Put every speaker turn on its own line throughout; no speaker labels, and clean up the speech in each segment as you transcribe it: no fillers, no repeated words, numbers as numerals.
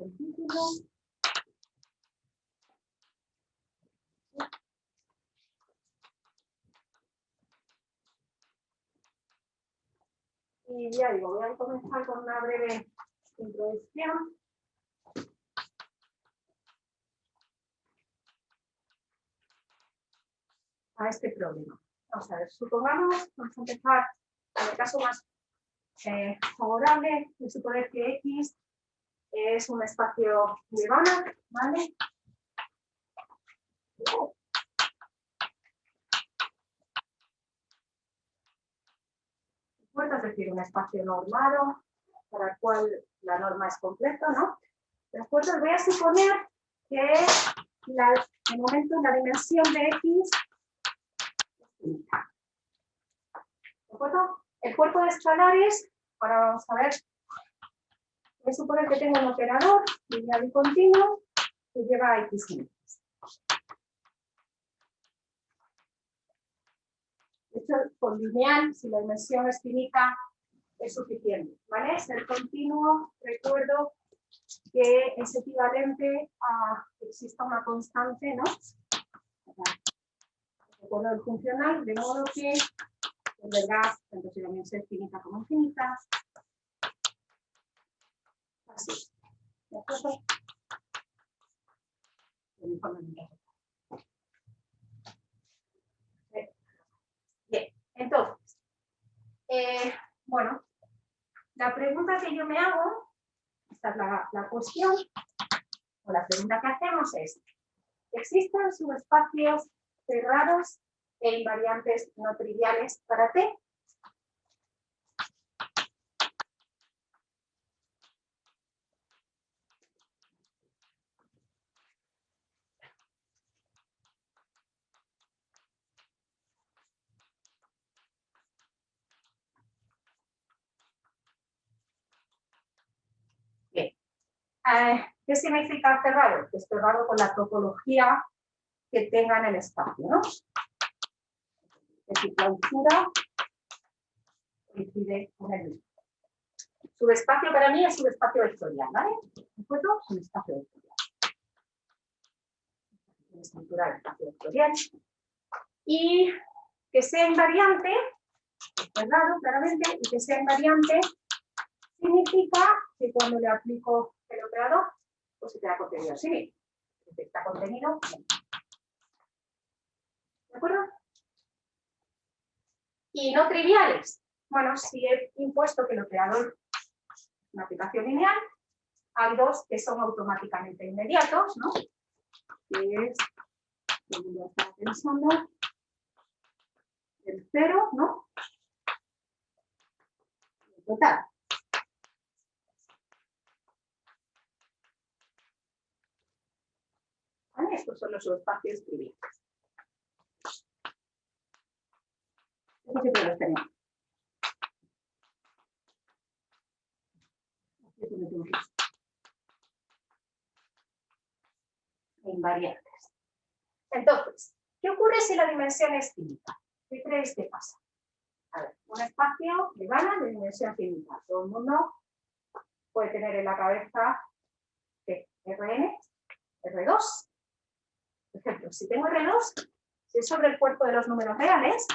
el título. Y ya digo, voy a comenzar con una breve introducción. A este problema. Vamos a ver, supongamos, vamos a empezar en el caso más favorable de suponer que X es un espacio de Banach, ¿vale? Es decir, un espacio normado para el cual la norma es completa, ¿no? De acuerdo, voy a suponer que el momento en la dimensión de X es finita. ¿De acuerdo? El cuerpo de escalares, ahora vamos a ver, voy a suponer que tengo un operador lineal y continuo que lleva a X límites. De hecho, con lineal, si la dimensión es finita, es suficiente, ¿vale? Ser continuo, recuerdo que es equivalente a que exista una constante, ¿no? Recuerdo el funcional, de modo que, en verdad, tanto si la dimensión es finita como infinita, así, ¿de acuerdo? Bien, entonces, bueno, la pregunta que yo me hago, esta es la cuestión, o la pregunta que hacemos es, ¿existen subespacios cerrados e invariantes no triviales para T? Bien. ¿Qué significa cerrado? Que es cerrado con la topología que tenga en el espacio, ¿no? Es decir, clausura coincide con el mismo. Subespacio para mí es subespacio vectorial, ¿vale? ¿De acuerdo? Subespacio vectorial. Estructura de espacio vectorial. Y que sea invariante, es cerrado claramente, y que sea invariante significa que cuando le aplico el operador, pues se queda contenido así. Está contenido. ¿De acuerdo? Y no triviales. Bueno, si he impuesto que el operador es una aplicación lineal, hay dos que son automáticamente inmediatos, ¿no? Que es, como ya estaba pensando, el 0, ¿no? El total. ¿Vale? Estos son los subespacios triviales. Estos siempre los tenemos. Invariantes. Entonces, ¿qué ocurre si la dimensión es finita? ¿Qué creéis que pasa? A ver, un espacio de Banach de dimensión finita. Todo el mundo puede tener en la cabeza que Rn, R2. Por ejemplo, si tengo R2, si es sobre el cuerpo de los números reales,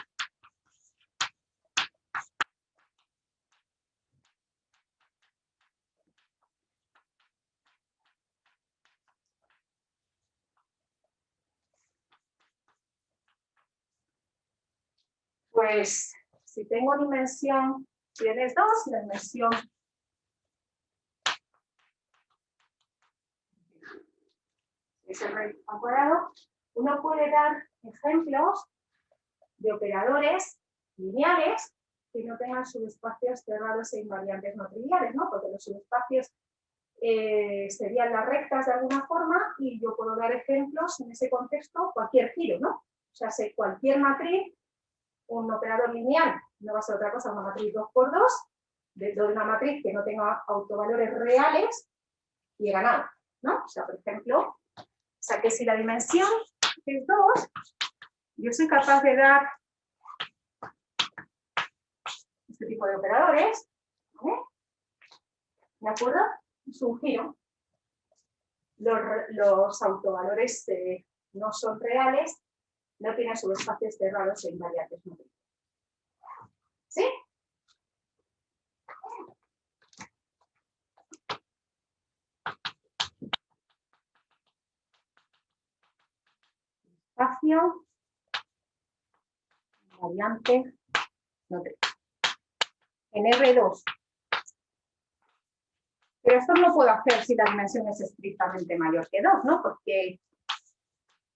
pues si tengo dimensión, si n es 2, la dimensión es el raíz al cuadrado, uno puede dar ejemplos de operadores lineales que no tengan subespacios cerrados e invariantes no triviales, ¿no? Porque los subespacios serían las rectas de alguna forma y yo puedo dar ejemplos en ese contexto, cualquier giro, ¿no? O sea, si cualquier matriz, un operador lineal no va a ser otra cosa, una matriz 2×2, de una matriz que no tenga autovalores reales y he ganado, ¿no? O sea, por ejemplo, o sea, que si la dimensión es 2, yo soy capaz de dar este tipo de operadores, ¿vale? ¿De acuerdo? Es un giro. los autovalores no son reales, no tienen subespacios cerrados e invariantes motrices. ¿Sí? Espacio, invariante motriz. En R2. Pero esto no lo puedo hacer si la dimensión es estrictamente mayor que 2, ¿no? Porque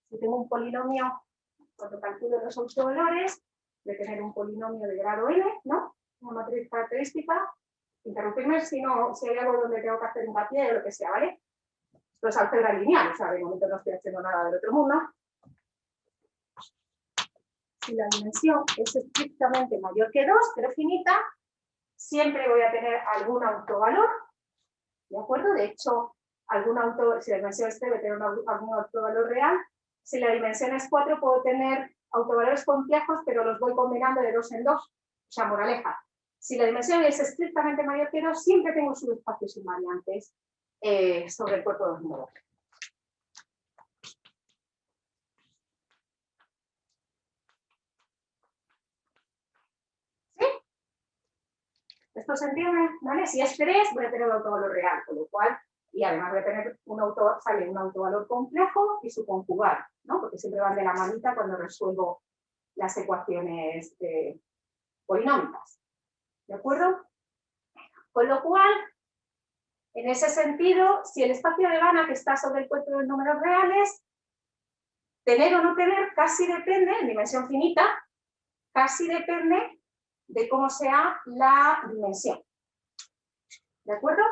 si tengo un polinomio, cuando calculo los autovalores, voy a tener un polinomio de grado n, ¿no? Una matriz característica. Interrumpirme si hay algo donde tengo que hacer empatía o lo que sea, ¿vale? Esto es álgebra lineal, o sea, de momento no estoy haciendo nada del otro mundo. Si la dimensión es estrictamente mayor que 2, pero finita, siempre voy a tener algún autovalor, ¿de acuerdo? De hecho, si la dimensión es 3, voy a tener algún autovalor real. Si la dimensión es 4, puedo tener autovalores complejos, pero los voy combinando de 2 en 2. O sea, moraleja. Si la dimensión es estrictamente mayor que 2, siempre tengo subespacios invariantes sobre el cuerpo de los números. ¿Sí? ¿Esto se entiende? ¿Vale? Si es 3, voy a tener un autovalor real, con lo cual, y además voy a tener un autovalor complejo y su conjugar, ¿no? Porque siempre van de la manita cuando resuelvo las ecuaciones polinómicas. ¿De acuerdo? Con lo cual, en ese sentido, si el espacio de Banach está sobre el cuerpo de los números reales, tener o no tener casi depende, en dimensión finita, casi depende de cómo sea la dimensión. ¿De acuerdo?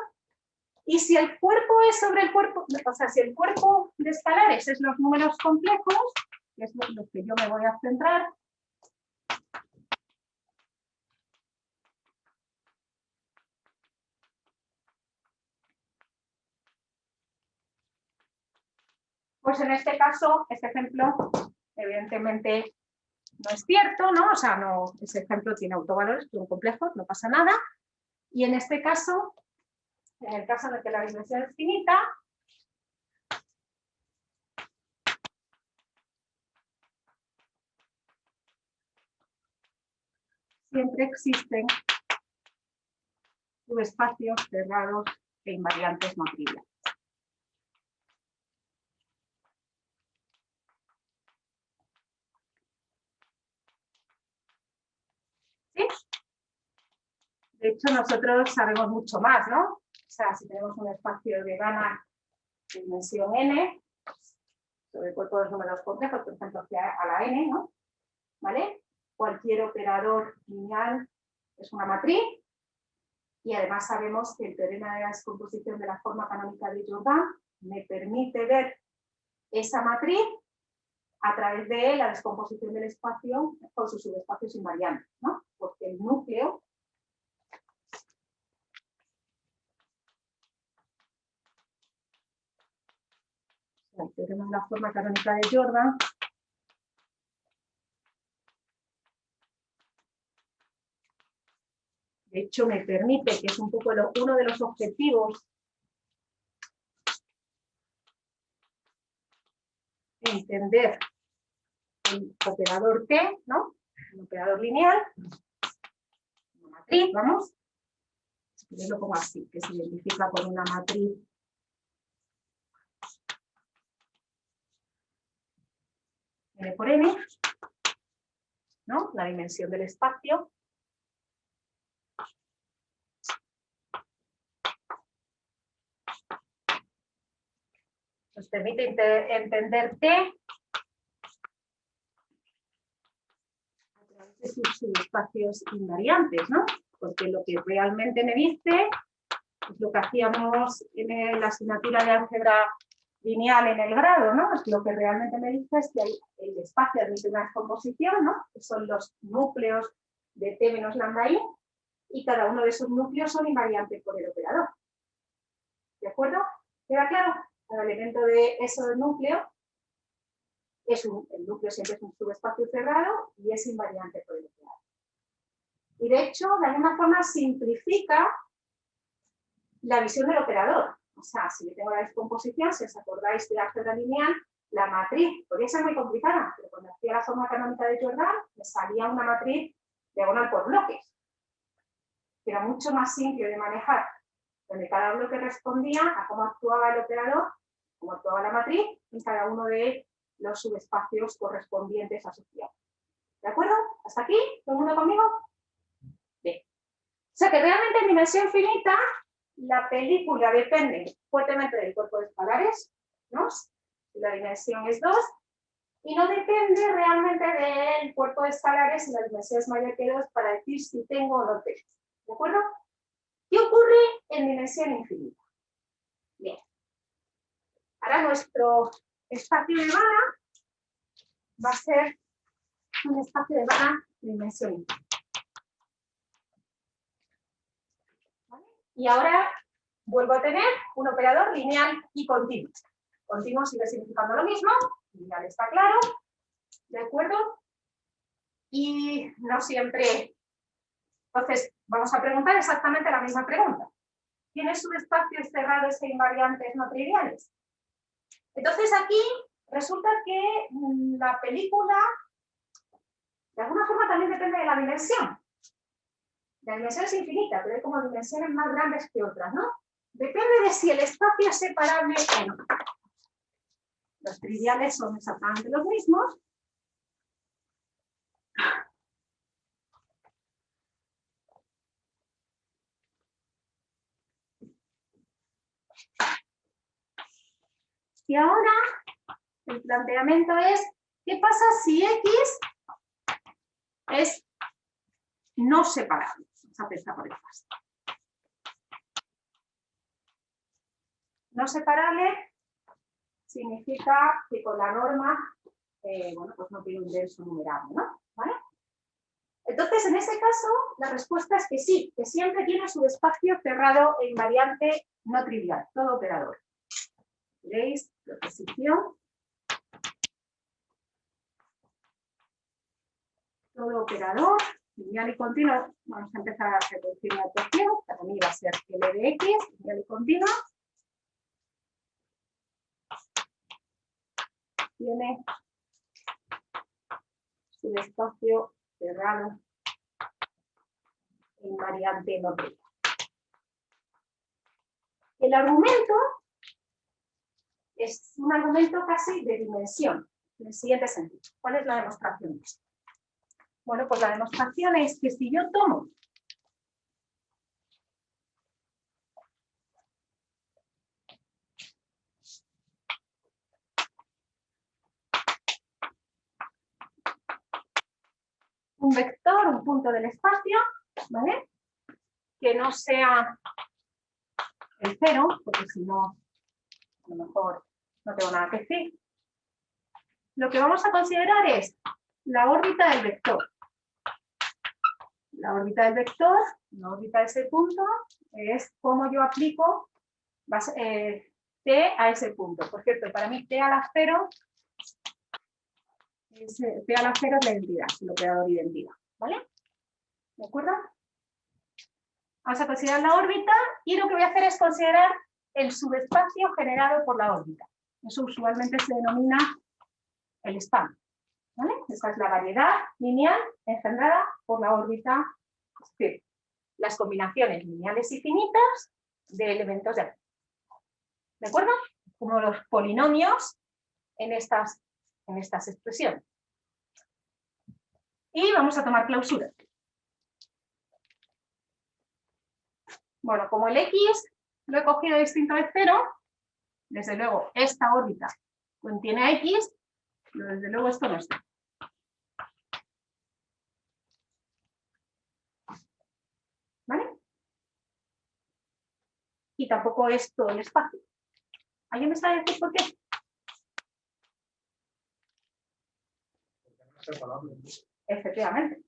Y si el cuerpo es sobre el cuerpo, o sea, si el cuerpo de escalares es los números complejos, que es lo que yo me voy a centrar, pues en este caso, este ejemplo, evidentemente no es cierto, ¿no? O sea, no, ese ejemplo tiene autovalores, son complejos, no pasa nada. Y en este caso, en el caso en el que la dimensión es finita, siempre existen subespacios cerrados e invariantes no triviales. ¿Sí? De hecho, nosotros sabemos mucho más, ¿no? O sea, si tenemos un espacio de Banach de dimensión n, sobre el cuerpo de los números complejos, por ejemplo, a la n, ¿no? ¿Vale? Cualquier operador lineal es una matriz, y además sabemos que el teorema de la descomposición de la forma canónica de Jordan me permite ver esa matriz a través de la descomposición del espacio con sus subespacios invariantes, ¿no? Porque el núcleo el teorema de la forma canónica de Jordan de hecho me permite, que es un poco uno de los objetivos entender el operador T, ¿no? Un operador lineal, una matriz, vamos. Yo lo pongo así, que se identifica con una matriz n por n, ¿no? La dimensión del espacio. Nos permite entender T a través de sus subespacios invariantes, ¿no? Porque lo que realmente me dice es lo que hacíamos en la asignatura de álgebra lineal en el grado, ¿no? Es lo que realmente me dice es que el espacio admite una descomposición, ¿no? Que son los núcleos de T menos lambda I, y cada uno de esos núcleos son invariantes por el operador. ¿De acuerdo? ¿Queda claro? Cada elemento de ese núcleo el núcleo siempre es un subespacio cerrado y es invariante por el operador. Y de hecho, de alguna forma simplifica la visión del operador. O sea, si yo tengo la descomposición, si os acordáis de álgebra lineal, la matriz podría ser muy complicada, pero cuando hacía la forma canónica de Jordan, me salía una matriz diagonal por bloques, que era mucho más simple de manejar, donde cada bloque respondía a cómo actuaba el operador, cómo actuaba la matriz, en cada uno de los subespacios correspondientes asociados. ¿De acuerdo? ¿Hasta aquí? ¿Todo el mundo conmigo? Bien. O sea que realmente en dimensión finita, la película depende fuertemente del cuerpo de escalares, ¿no? La dimensión es 2, y no depende realmente del cuerpo de escalares si la dimensión es mayor que 2 para decir si tengo o no tengo. ¿De acuerdo? ¿Qué ocurre en dimensión infinita? Bien. Ahora nuestro espacio de Banach va a ser un espacio de Banach de dimensión infinita. ¿Vale? Y ahora vuelvo a tener un operador lineal y continuo. Continuo sigue significando lo mismo, lineal está claro, ¿de acuerdo? Y no siempre. Entonces, vamos a preguntar exactamente la misma pregunta. ¿Tiene subespacios cerrados e invariantes no triviales? Entonces aquí resulta que la película, de alguna forma, también depende de la dimensión. La dimensión es infinita, pero hay como dimensiones más grandes que otras, ¿no? Depende de si el espacio es separable o no. Los triviales son exactamente los mismos. Y ahora el planteamiento es, ¿qué pasa si X es no separable? Vamos a pensar por el paso. No separable significa que con la norma, bueno, pues no tiene un denso numerable, ¿no? ¿Vale? Entonces, en ese caso, la respuesta es que sí, que siempre tiene su espacio cerrado e invariante no trivial, todo operador. ¿Veis? Proposición. Todo operador, lineal y continuo. Vamos a empezar a reducir la ecuación. Para mí va a ser L de X, lineal y continuo. Tiene su espacio cerrado e invariante no trivial. El argumento es un argumento casi de dimensión, en el siguiente sentido. ¿Cuál es la demostración de esto? Bueno, pues la demostración es que si yo tomo un vector, un punto del espacio, ¿vale? Que no sea el 0, porque si no, a lo mejor no tengo nada que decir. Lo que vamos a considerar es la órbita del vector. La órbita del vector, la órbita de ese punto, es cómo yo aplico t a ese punto. Por cierto, para mí t a la 0 es la identidad, el operador identidad. ¿Vale? ¿De acuerdo? Vamos a considerar la órbita y lo que voy a hacer es considerar el subespacio generado por la órbita. Eso usualmente se denomina el span. ¿Vale? Esta es la variedad lineal engendrada por la órbita, es decir, las combinaciones lineales y finitas de elementos de órbita. ¿De acuerdo? Como los polinomios en estas expresiones. Y vamos a tomar clausura. Bueno, como el X lo he cogido distinto de 0, desde luego esta órbita contiene a X, pero desde luego esto no está. ¿Vale? Y tampoco es todo el espacio. ¿Alguien me sabe decir por qué? Efectivamente.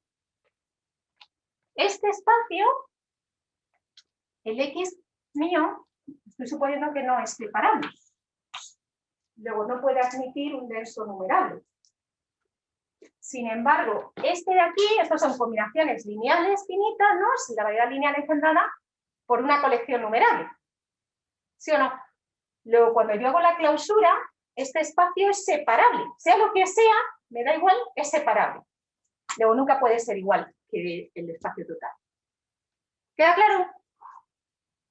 Este espacio, el X mío, estoy suponiendo que no es separable. Luego no puede admitir un denso numerable. Sin embargo, este de aquí, estas son combinaciones lineales finitas, ¿no? Si la variedad lineal engendrada por una colección numerable. ¿Sí o no? Luego, cuando yo hago la clausura, este espacio es separable. Sea lo que sea, me da igual, es separable. Luego, nunca puede ser igual que el espacio total. ¿Queda claro?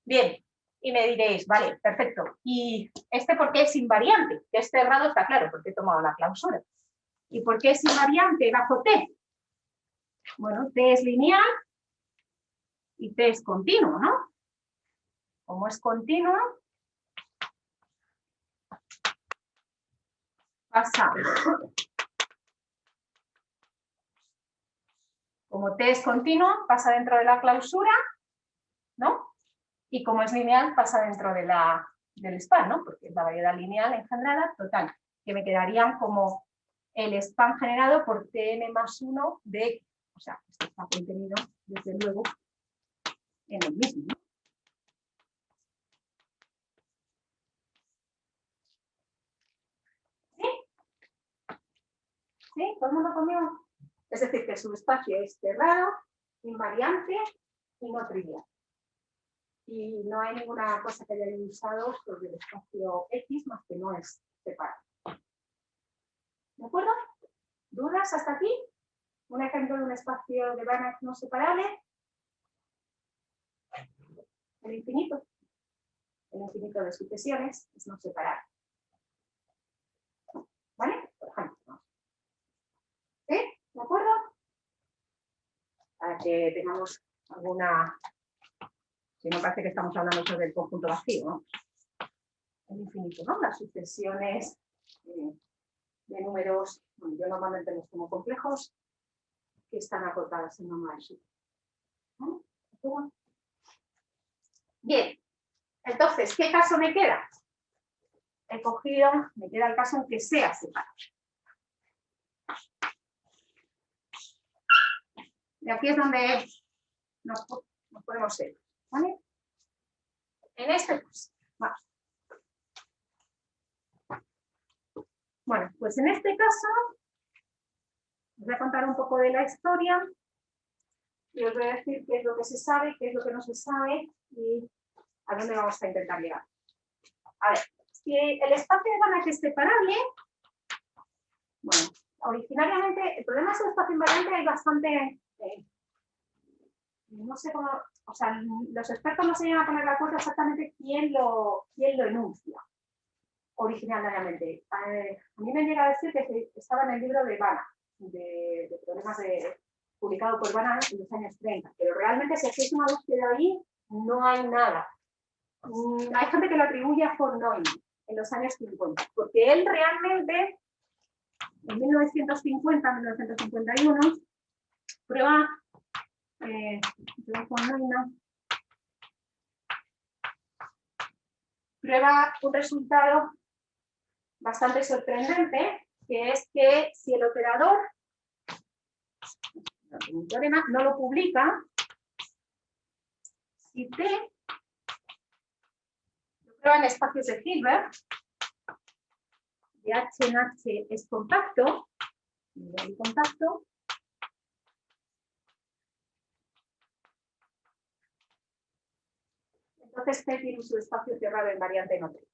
Bien. Y me diréis, vale, perfecto. ¿Y este por qué es invariante? Que es cerrado está claro, porque he tomado la clausura. ¿Y por qué es invariante bajo T? Bueno, T es lineal y T es continuo, ¿no? Como es continuo, pasa. Como T es continuo, pasa dentro de la clausura, ¿no? Y como es lineal, pasa dentro de del span, ¿no? Porque es la variedad lineal engendrada total, que me quedarían como el span generado por Tn más 1 de X. O sea, esto está contenido, desde luego, en el mismo, ¿no? ¿Sí? ¿Sí? ¿Todo el mundo conmigo? Es decir, que el subespacio es cerrado, invariante y no trivial. Y no hay ninguna cosa que haya usado sobre el espacio X más que no es separado. ¿De acuerdo? ¿Dudas hasta aquí? Un ejemplo de un espacio de Banach no separable. El infinito. El infinito de sucesiones es no separable. ¿Vale? Por ejemplo. ¿Sí? ¿De acuerdo? Para que tengamos alguna... Si no parece que estamos hablando sobre el conjunto vacío, ¿no? El infinito, ¿no? Las sucesiones de números, bueno, yo normalmente los tomo complejos, que están acotadas en normal. ¿Vale? Bien, entonces, ¿qué caso me queda? He cogido, me queda el caso en que sea separado. Y aquí es donde nos podemos ver, ¿vale? En este caso, vamos. Bueno, pues en este caso, os voy a contar un poco de la historia y os voy a decir qué es lo que se sabe, qué es lo que no se sabe y a dónde vamos a intentar llegar. A ver, si el espacio de Banach es separable, bueno, originariamente, el problema es el espacio invariante, hay bastante, no sé cómo, o sea, los expertos no se llegan a poner de acuerdo exactamente quién lo enuncia originalmente. A mí me llega a decir que estaba en el libro de Banach, de problemas publicado por Banach en los años 30, pero realmente si hacéis una búsqueda ahí, no hay nada. Hay gente que lo atribuye a von Neumann en los años 50, porque él realmente en 1950-1951 prueba un resultado bastante sorprendente, que es que si el operador no lo publica, si T lo prueba en espacios de Hilbert, de H en H es compacto, entonces T tiene su espacio cerrado en variante no trivial.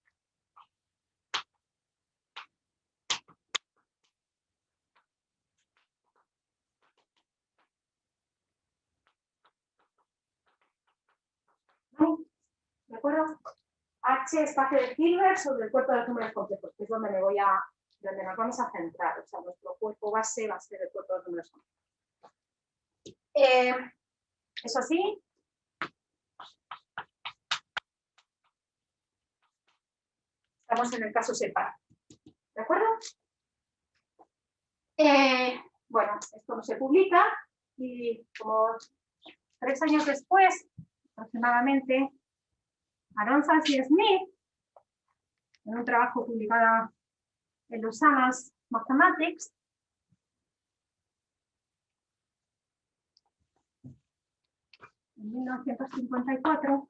¿De acuerdo? H espacio de Hilbert sobre el cuerpo de los números complejos, que es donde nos vamos a centrar. O sea, nuestro cuerpo base va a ser el cuerpo de los números complejos. Eso sí, estamos en el caso separado. ¿De acuerdo? Bueno, esto no se publica y como 3 años después, aproximadamente, Aronzas y Smith, en un trabajo publicado en los Annals Mathematics, en 1954.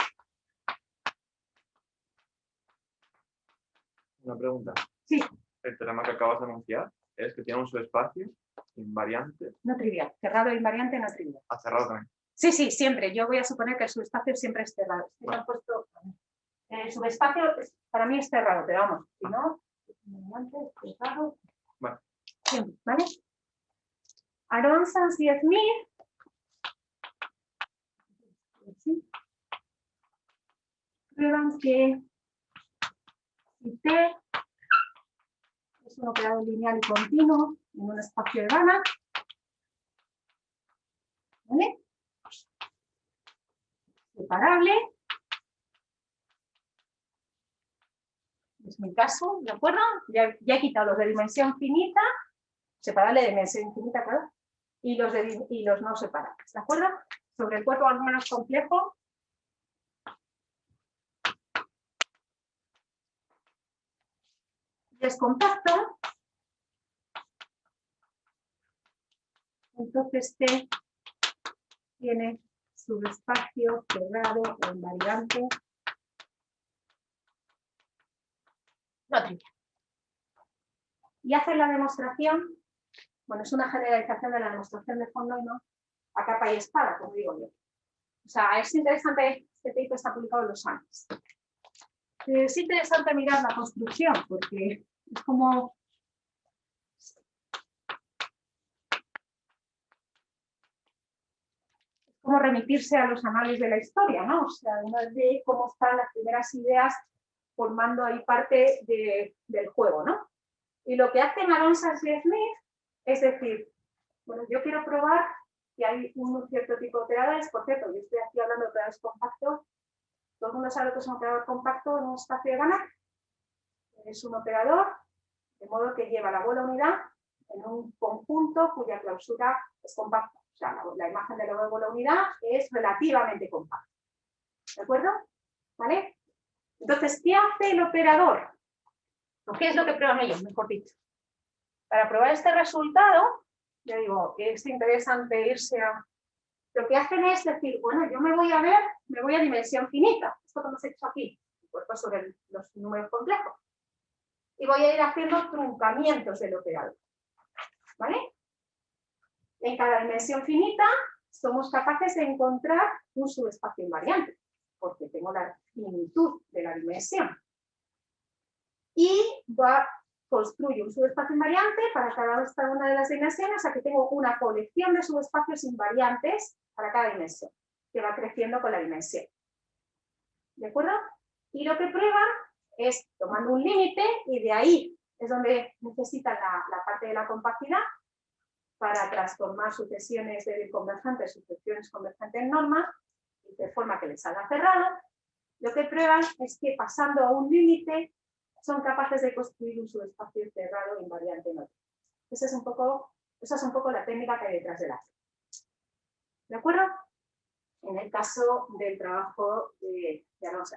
Una pregunta.
Sí.
El teorema que acabas de anunciar es que tiene un subespacio invariante.
No trivial, cerrado e invariante no trivial.
Cerrado también.
Sí, siempre. Yo voy a suponer que el subespacio siempre es cerrado. Lo he puesto El subespacio para mí es cerrado, pero vamos, si no, cerrado.
Vale.
Siempre, ¿vale? Aronson y Smith. ¿Sí? Prueban que si T es un operador lineal y continuo en un espacio de Banach, ¿vale? Separable. Es mi caso, ¿de acuerdo? Ya he quitado los de dimensión finita, separable de dimensión infinita, claro, y los no separables, ¿de acuerdo? Sobre el cuerpo algo menos complejo. Es compacto. Entonces T tiene subespacio cerrado o invariante no trivial. Y hace la demostración, bueno, es una generalización de la demostración de von Neumann a capa y espada, como digo yo. O sea, es interesante, este paper está publicado en los años. Es interesante mirar la construcción, porque es como... como remitirse a los anales de la historia, ¿no? O sea, uno ve cómo están las primeras ideas formando ahí parte del juego, ¿no? Y lo que hacen Aronson y Smith es decir, bueno, yo quiero probar que hay un cierto tipo de operadores, por cierto, yo estoy aquí hablando de operadores compactos, todo el mundo sabe lo que es un operador compacto en un espacio de Banach, es un operador de modo que lleva la bola unidad en un conjunto cuya clausura es compacta. O sea, la imagen de la bola unidad es relativamente compacta. ¿De acuerdo? ¿Vale? Entonces, ¿qué hace el operador? ¿O qué es lo que prueban ellos, mejor dicho? Para probar este resultado, yo digo, es interesante irse a... Lo que hacen es decir, bueno, yo me voy a dimensión finita. Esto que hemos hecho aquí, pues sobre los números complejos. Y voy a ir haciendo truncamientos del operador. ¿Vale? En cada dimensión finita somos capaces de encontrar un subespacio invariante, porque tengo la finitud de la dimensión. Y construyo un subespacio invariante para cada una de las dimensiones, o sea que tengo una colección de subespacios invariantes para cada dimensión, que va creciendo con la dimensión. ¿De acuerdo? Y lo que prueban es tomando un límite, y de ahí es donde necesitan la parte de la compactidad, para transformar sucesiones de convergentes, sucesiones convergentes en norma, de forma que les salga cerrado. Lo que prueban es que pasando a un límite son capaces de construir un subespacio cerrado invariante en otro. Esa es un poco la técnica que hay detrás de la acción. ¿De acuerdo? En el caso del trabajo de Alonso.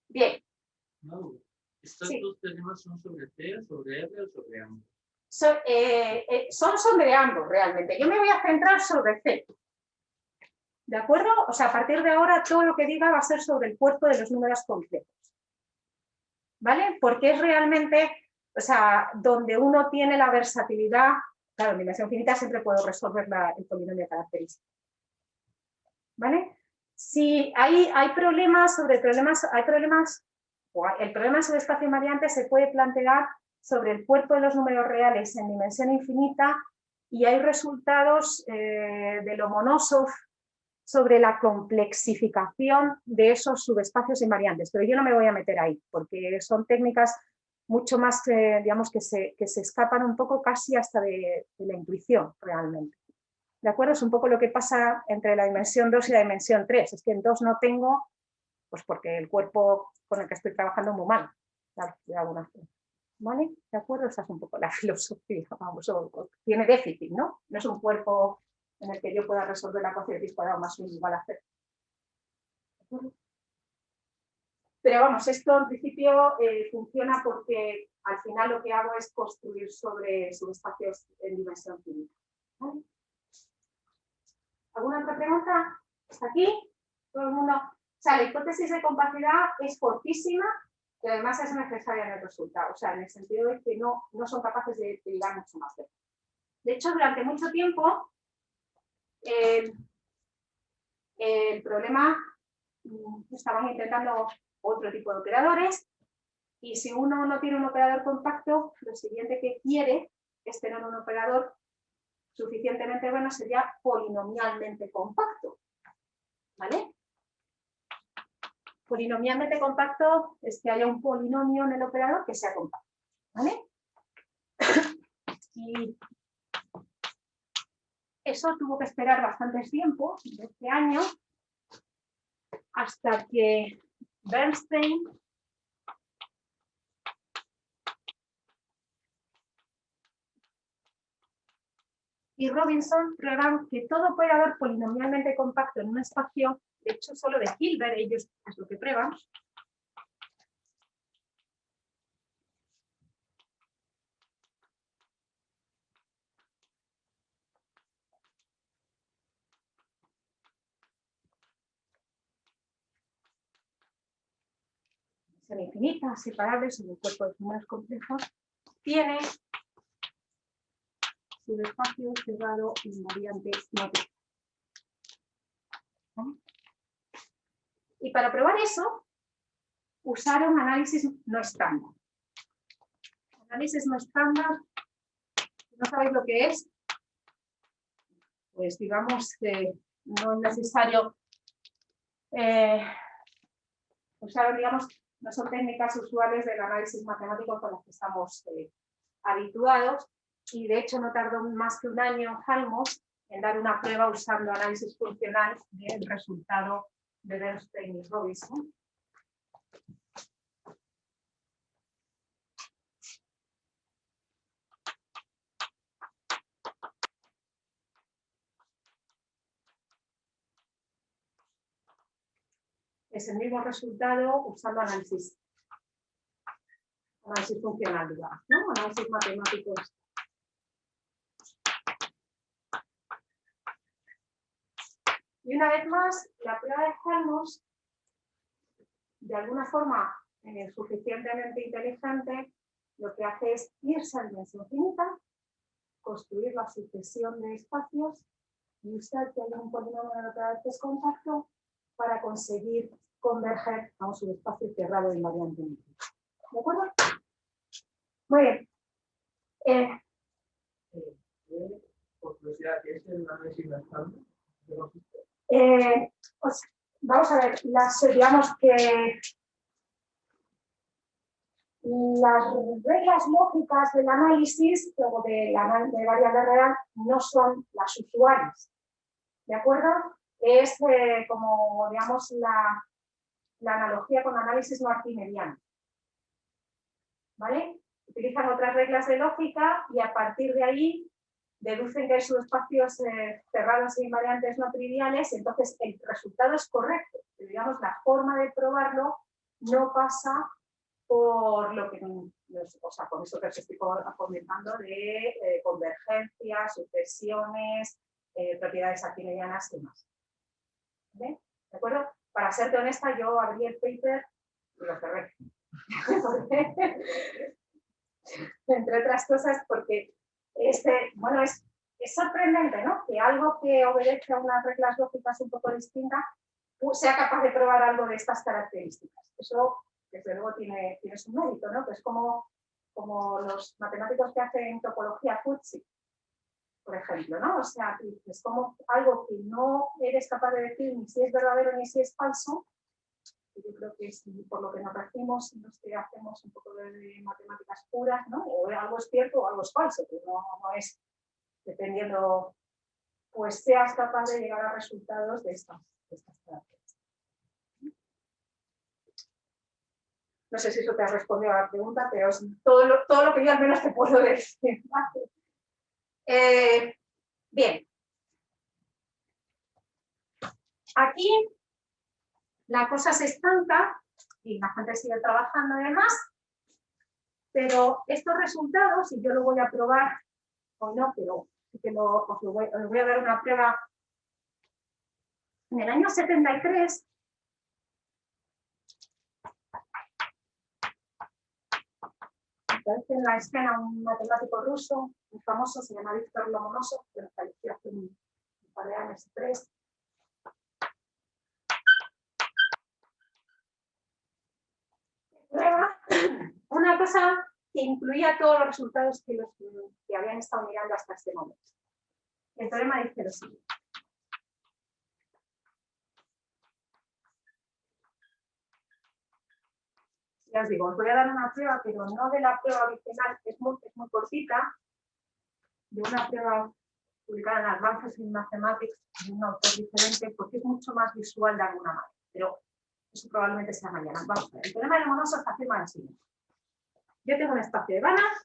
Bien.
No, ¿estas
Sí.
dos temas son sobre T, sobre R o sobre ambos?
Son sobre ambos realmente. Yo me voy a centrar sobre C. ¿De acuerdo? O sea, a partir de ahora todo lo que diga va a ser sobre el cuerpo de los números complejos. ¿Vale? Porque es realmente, o sea, donde uno tiene la versatilidad. Claro, en dimensión finita siempre puedo resolver el polinomio característico. ¿Vale? Si hay problemas sobre problemas, el problema de subespacio invariante se puede plantear sobre el cuerpo de los números reales en dimensión infinita, y hay resultados de Lomonosov sobre la complexificación de esos subespacios invariantes, pero yo no me voy a meter ahí, porque son técnicas mucho más, digamos, que se escapan un poco casi hasta de la intuición realmente. ¿De acuerdo? Es un poco lo que pasa entre la dimensión 2 y la dimensión 3, es que en 2 no tengo, pues porque el cuerpo con el que estoy trabajando es muy malo, de alguna forma. ¿Vale? ¿De acuerdo? Esa es un poco la filosofía, vamos, tiene déficit, ¿no? No es un cuerpo en el que yo pueda resolver la ecuación de x cuadrado más 1 igual a 0. Pero vamos, esto en principio funciona porque al final lo que hago es construir sobre subespacios en dimensión finita. ¿Vale? ¿Alguna otra pregunta? ¿Hasta aquí? ¿Todo el mundo? O sea, la hipótesis de compacidad es fortísima, y además es necesaria en el resultado, o sea, en el sentido de que no son capaces de llegar mucho más lejos. De hecho, durante mucho tiempo, el problema, estaban intentando otro tipo de operadores. Y si uno no tiene un operador compacto, lo siguiente que quiere es tener un operador suficientemente bueno, sería polinomialmente compacto. ¿Vale? Polinomialmente compacto es que haya un polinomio en el operador que sea compacto. ¿Vale? Y eso tuvo que esperar bastante tiempo, 12 años, hasta que Bernstein y Robinson prueban que todo operador polinomialmente compacto en un espacio, de hecho solo de Hilbert, ellos es lo que prueban, son infinitas, separables en un cuerpo de números complejos, tiene subespacio cerrado invariante no trivial. ¿Vale? Y para probar eso, usaron análisis no estándar. Análisis no estándar, ¿no sabéis lo que es? Pues digamos que no es necesario usaron, digamos, no son técnicas usuales del análisis matemático con las que estamos habituados, y de hecho no tardó más que un año Halmos en dar una prueba usando análisis funcional del resultado de Bernstein y Robinson. Es el mismo resultado usando análisis funcional, digamos, ¿no? Análisis matemáticos. Y una vez más, la prueba de Halmos, de alguna forma suficientemente inteligente, lo que hace es irse a dimensión finita, construir la sucesión de espacios y usar que haya un polinomio en el operador que es compacto para conseguir converger a un subespacio cerrado invariante. ¿De acuerdo? Muy bien.
Por curiosidad, ¿qué es el análisis no estándar?
Pues, vamos a ver, digamos que las reglas lógicas del análisis o de variable real no son las usuales. ¿De acuerdo? Es como, digamos, la analogía con análisis no arquimediano. ¿Vale? Utilizan otras reglas de lógica y a partir de ahí deducen que hay subespacios cerrados e invariantes no triviales, y entonces el resultado es correcto. Pero, digamos, la forma de probarlo no pasa por lo que, o sea, por eso que os estoy comentando de convergencia, sucesiones, propiedades arquimedianas y más. ¿Vale? ¿De acuerdo? Para serte honesta, yo abrí el paper y lo cerré. Entre otras cosas porque bueno, es sorprendente, ¿no? Que algo que obedece a unas reglas lógicas un poco distintas sea capaz de probar algo de estas características. Eso, desde luego, tiene su mérito, ¿no? Que es como los matemáticos que hacen topología Fuzzi, por ejemplo, ¿no? O sea, es como algo que no eres capaz de decir ni si es verdadero ni si es falso. Yo creo que es por lo que nos regimos los que hacemos un poco de matemáticas puras, ¿no? O algo es cierto o algo es falso, pero no es dependiendo, pues seas capaz de llegar a resultados de estas características. No sé si eso te ha respondido a la pregunta, pero es todo lo que yo al menos te puedo decir. Bien. Aquí la cosa se estanca y la gente sigue trabajando además, pero estos resultados, y yo lo voy a probar, o no, pero os voy a dar una prueba. En el año 73, aparece en la escena un matemático ruso muy famoso, se llama Víctor Lomonosov, que falleció hace un par de años, 3. una cosa que incluía todos los resultados que habían estado mirando hasta este momento. El teorema dice lo siguiente. Ya os digo, os voy a dar una prueba, pero no de la prueba original, es muy cortita, de una prueba publicada en Advances in Mathematics de un autor diferente, porque es mucho más visual de alguna manera, pero eso probablemente sea mañana. Vamos a ver, el teorema de Lomonosov afirma lo siguiente. Yo tengo un espacio de Banach,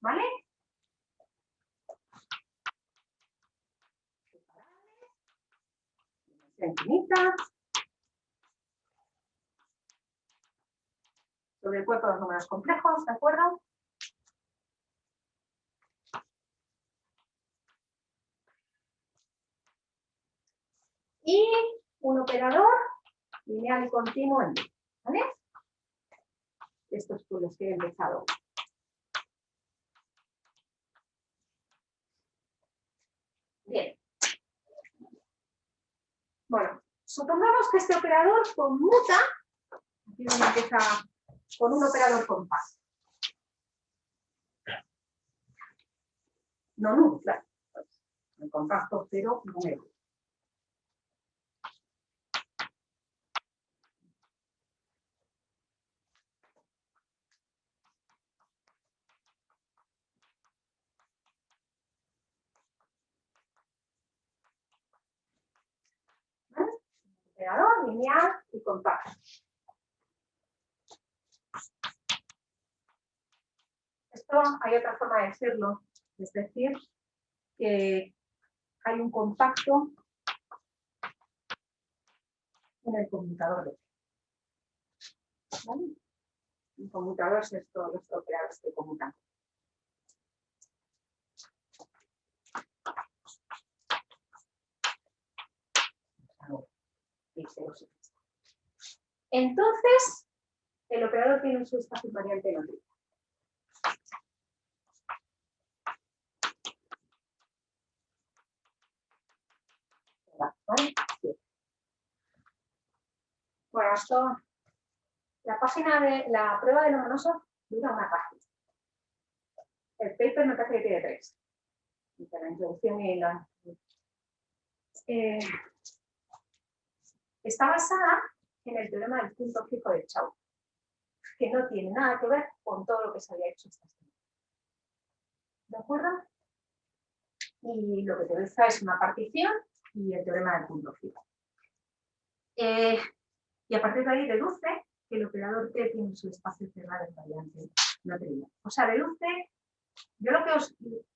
¿vale? Infinita, sobre el cuerpo de los números complejos, ¿de acuerdo? Y un operador lineal y continuo en D, ¿vale? Estos son los que he empezado. Bien. Bueno, supongamos que este operador conmuta, aquí donde empieza con un operador compacto. No nulo, claro. El compacto 0, número. ¿Vale? Operador lineal y compacto. Esto hay otra forma de decirlo, es decir, que hay un compacto en el conmutador de T. ¿Vale? Un conmutador es todos los operadores que conmutan. Entonces, el operador tiene un subespacio invariante no trivial. ¿Vale? Bueno, esto, la página de la prueba de Lomonosov dura una página. El paper me parece que tiene 3. La introducción y la... está basada en el teorema del punto fijo de Chow, que no tiene nada que ver con todo lo que se había hecho esta semana. ¿De acuerdo? Y lo que utiliza es una partición y el teorema del punto fijo. Y a partir de ahí deduce que el operador T tiene su espacio cerrado en variante no trivial. O sea, deduce, yo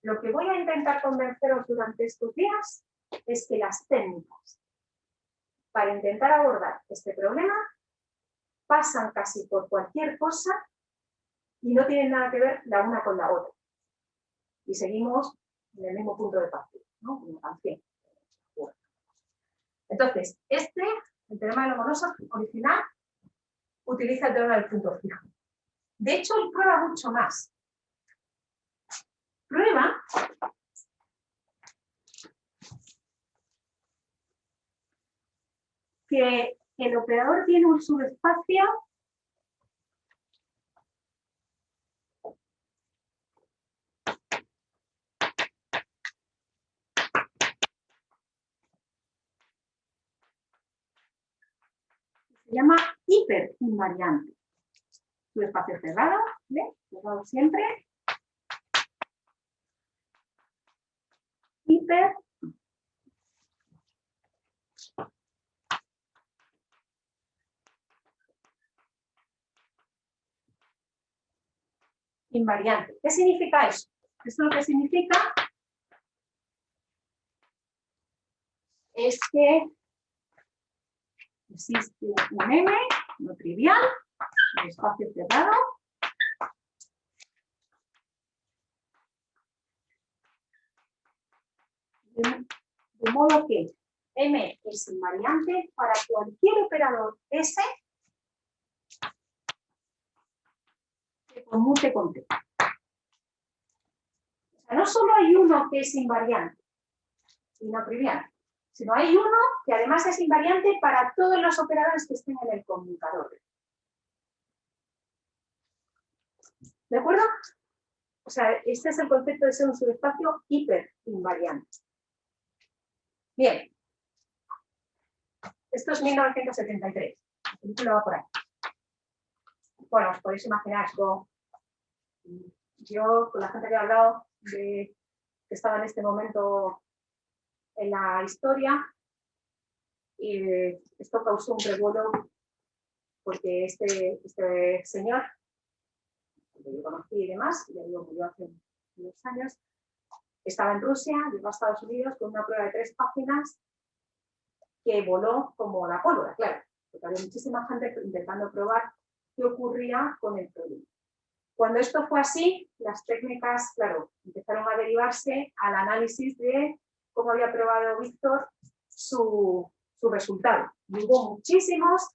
lo que voy a intentar convenceros durante estos días es que las técnicas para intentar abordar este problema pasan casi por cualquier cosa y no tienen nada que ver la una con la otra. Y seguimos en el mismo punto de partida, ¿no? Como canción. Entonces, el teorema de Lomonosov original, utiliza el teorema del punto fijo. De hecho, él prueba mucho más. Prueba que el operador tiene un subespacio se llama hiperinvariante. Subespacio cerrado, ¿ves? Cerrado siempre. Invariante. ¿Qué significa eso? Esto lo que significa es que existe un M no trivial, un espacio cerrado, de modo que M es invariante para cualquier operador S que conmute con T. O sea, no solo hay uno que es invariante y no trivial, sino hay uno que además es invariante para todos los operadores que estén en el conmutador. ¿De acuerdo? O sea, este es el concepto de ser un subespacio hiperinvariante. Bien. Esto es 1973. La película va por ahí. Bueno, os podéis imaginar, yo con la gente que he hablado, que estaba en este momento en la historia, y esto causó un revuelo porque este señor, que yo conocí y demás, ya digo, murió hace unos años, estaba en Rusia, llegó a Estados Unidos con una prueba de 3 páginas que voló como la pólvora, claro, porque había muchísima gente intentando probar qué ocurría con el problema. Cuando esto fue así, las técnicas, claro, empezaron a derivarse al análisis de cómo había probado Víctor su resultado. Y hubo muchísimos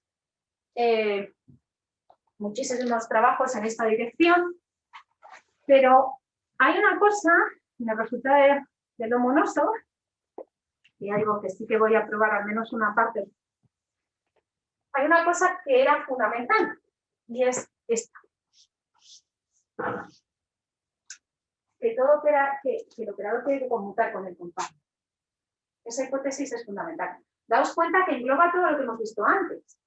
trabajos en esta dirección, pero hay una cosa en el resultado del Lomonosov, y algo que sí que voy a probar al menos una parte. Hay una cosa que era fundamental, y es esta. Que el operador tiene que conmutar con el compacto. Esa hipótesis es fundamental. Daos cuenta que engloba todo lo que hemos visto antes,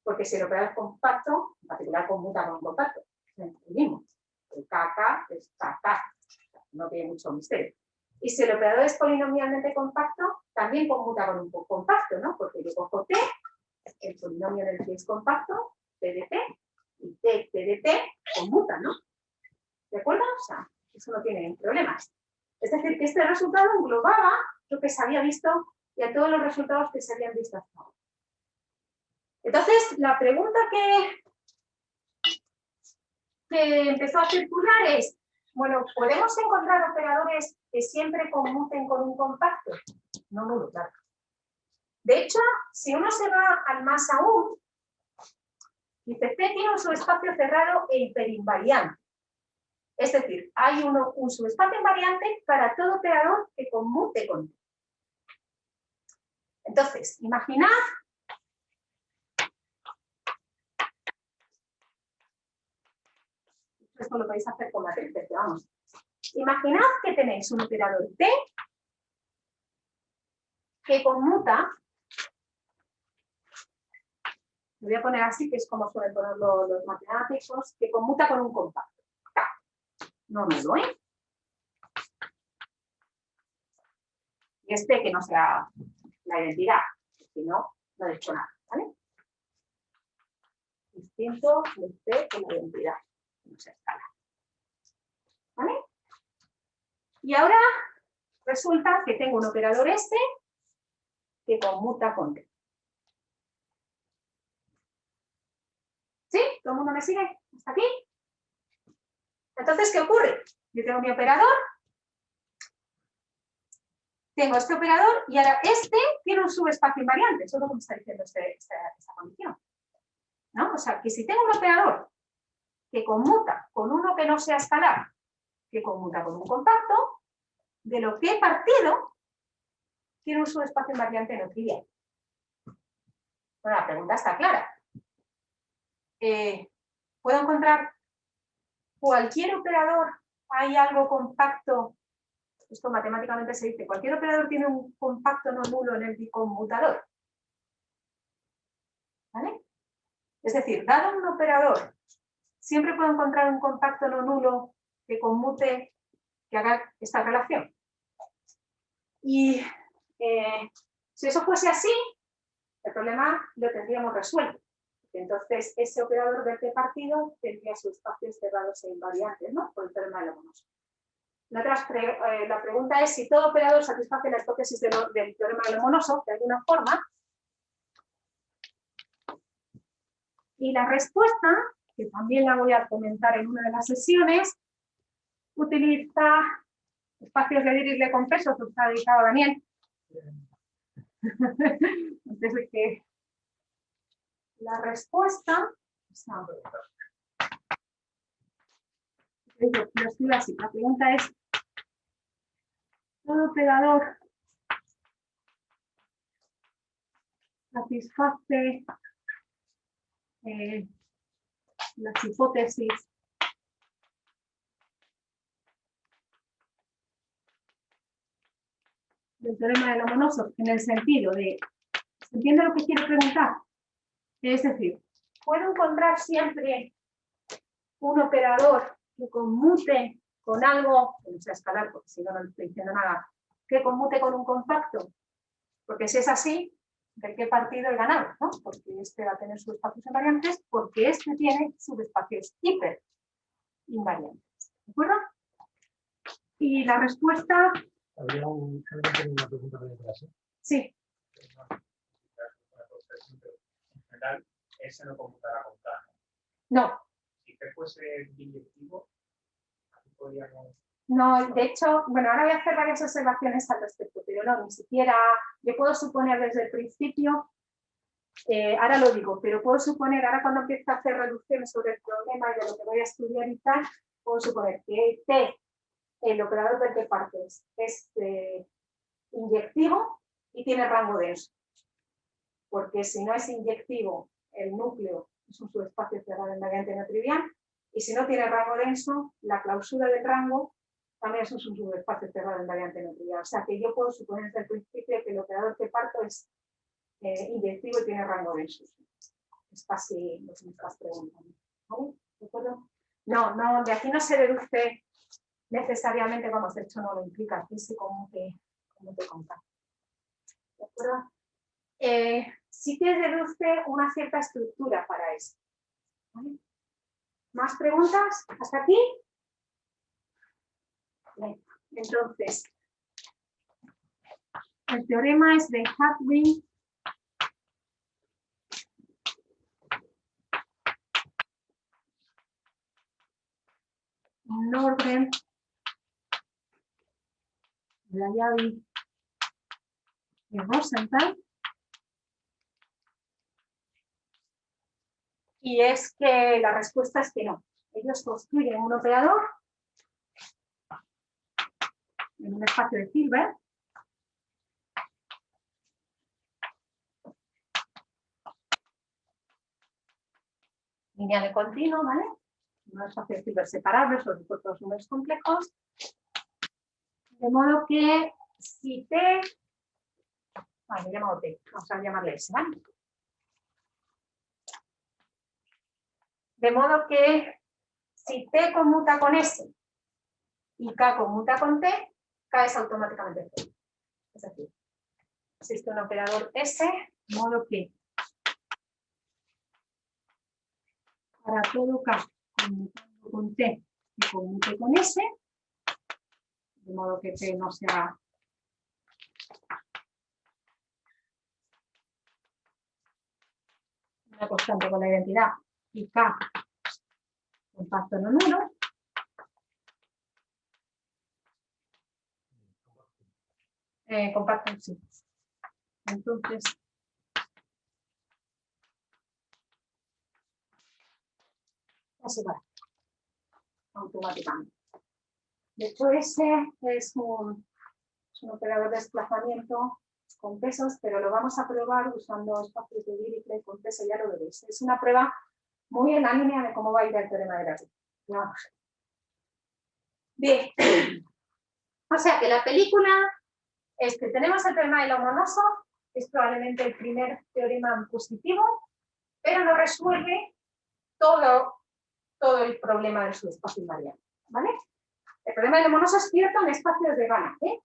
porque si el operador es compacto, en particular conmuta con un compacto, entendimos. El KK es KK, no tiene mucho misterio. Y si el operador es polinomialmente compacto, también conmuta con un compacto, ¿no? Porque yo cojo T, el polinomio en el que es compacto, T de T, y T de T conmuta, ¿no? ¿De acuerdo? O sea, eso no tiene problemas. Es decir, que este resultado englobaba lo que se había visto y a todos los resultados que se habían visto hasta ahora. Entonces, la pregunta que empezó a circular es, bueno, ¿podemos encontrar operadores que siempre conmuten con un compacto? No, nulo, claro. De hecho, si uno se va al más aún, dice C tiene un subespacio cerrado e hiperinvariante. Es decir, hay un subespacio invariante para todo operador que conmute con T. Entonces, imaginad esto lo podéis hacer con matrices, vamos. Imaginad que tenéis un operador T que conmuta, lo voy a poner así, que es como suelen ponerlo los matemáticos, que conmuta con un compacto. No nulo, ¿eh? Y este que no sea la identidad, si no, no he hecho nada, ¿vale? Distinto de T con la identidad, no se escala. ¿Vale? Y ahora resulta que tengo un operador este que conmuta con T. ¿Sí? ¿Todo el mundo me sigue? ¿Hasta aquí? Entonces, ¿qué ocurre? Yo tengo mi operador, tengo este operador y ahora este tiene un subespacio invariante. Eso es lo que me está diciendo esta condición. ¿No? O sea, que si tengo un operador que conmuta con uno que no sea escalar, que conmuta con un compacto, de lo que he partido, tiene un subespacio invariante no trivial. Bueno, la pregunta está clara. ¿Puedo encontrar cualquier operador? ¿Hay algo compacto? Esto matemáticamente se dice, cualquier operador tiene un compacto no nulo en el biconmutador. ¿Vale? Es decir, dado un operador, siempre puedo encontrar un compacto no nulo que conmute, que haga esta relación. Y si eso fuese así, el problema lo tendríamos resuelto. Entonces, ese operador del T partido tendría sus espacios cerrados e invariantes, ¿no? Por el teorema de Lomonosov. La pregunta es si todo operador satisface la hipótesis del teorema de Lomonosov de alguna forma. Y la respuesta, que también la voy a comentar en una de las sesiones, utiliza espacios de Dirichlet compresos, que está dedicado a Daniel. Antes de que la respuesta... Lo escribo así. La pregunta es, ¿todo operador satisface las hipótesis el teorema de Lomonosov en el sentido de, ¿se entiende lo que quiero preguntar? Es decir, ¿puedo encontrar siempre un operador que conmute con algo, que no sea escalar, porque si no, no estoy diciendo nada, que conmute con un compacto? Porque si es así, ¿de qué partido he ganado? ¿No? Porque este va a tener subespacios invariantes, porque este tiene subespacios hiper invariantes. ¿De acuerdo? Y la respuesta...
Habría una pregunta para atrás.
Sí.
En general, ese no computará con K.
No.
Si P fuese biyectivo, aquí podríamos...
No, de hecho, bueno, ahora voy a hacer varias observaciones al respecto, pero no, ni siquiera, yo puedo suponer desde el principio, ahora lo digo, pero puedo suponer, ahora cuando empiezo a hacer reducciones sobre el problema y de lo que voy a estudiar y tal, puedo suponer que T, el operador del que partes, es inyectivo y tiene rango denso, porque si no es inyectivo, el núcleo es un subespacio cerrado invariante no trivial, y si no tiene rango denso, la clausura del rango también es un subespacio cerrado invariante no trivial. O sea que yo puedo suponer desde el principio que el operador que parto es inyectivo y tiene rango denso. Es casi lo que me estás preguntando. ¿Vale? ¿De acuerdo? No, de aquí no se deduce necesariamente, vamos, de hecho no lo implica, aquí sí como te contar. ¿De acuerdo? Sí que deduce una cierta estructura para eso. ¿Vale? ¿Más preguntas? ¿Hasta aquí? Bien. Entonces, el teorema es de Hadwin. Nordgren, Layavi y Rosenthal. Y es que la respuesta es que no. Ellos construyen un operador en un espacio de Hilbert lineal y continuo, ¿vale? Un espacio de Hilbert separable sobre otros números complejos. De modo que si T, le he llamado T, vamos a llamarle S, ¿vale? De modo que si T conmuta con S y K conmuta con T, K es automáticamente C. Es decir, existe un operador S, de modo que para todo K conmutando con T y conmute con S, de modo que T no sea una constante con la identidad y K compacto no nulo. Compacto sí. Entonces, se va automáticamente. De hecho, ese es un operador de desplazamiento con pesos, pero lo vamos a probar usando espacios de Dirichlet con peso, ya lo veréis. Es una prueba muy en la línea de cómo va a ir el teorema de Grassi. Vamos. Bien. O sea que la película es que tenemos el teorema de Lomonosov, es probablemente el primer teorema positivo, pero no resuelve todo el problema del subespacio invariante, ¿vale? El problema de Lomonosov es cierto en espacios de Banach, ¿eh?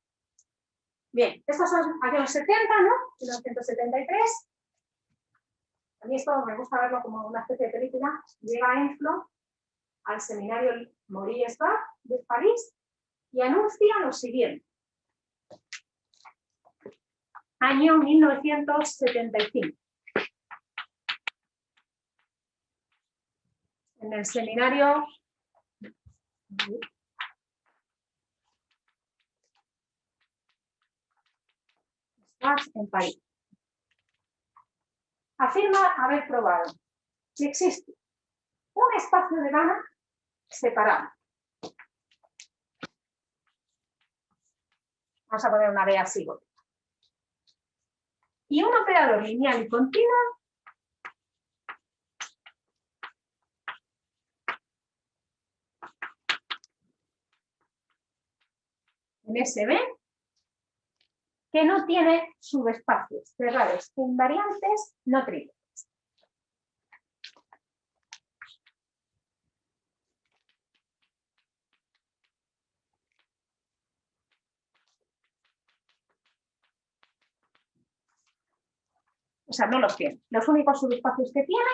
Bien, estos son años 70, ¿no? 1973. A mí esto me gusta verlo como una especie de película. Llega Enflo al seminario Maurice-Bach de París y anuncia lo siguiente. Año 1975. En el seminario en París. Afirma haber probado que existe un espacio de Banach separado. Vamos a poner una B así. Y un operador lineal y continuo en SB que no tiene subespacios cerrados e invariantes no triviales. O sea, no los tiene. Los únicos subespacios que tiene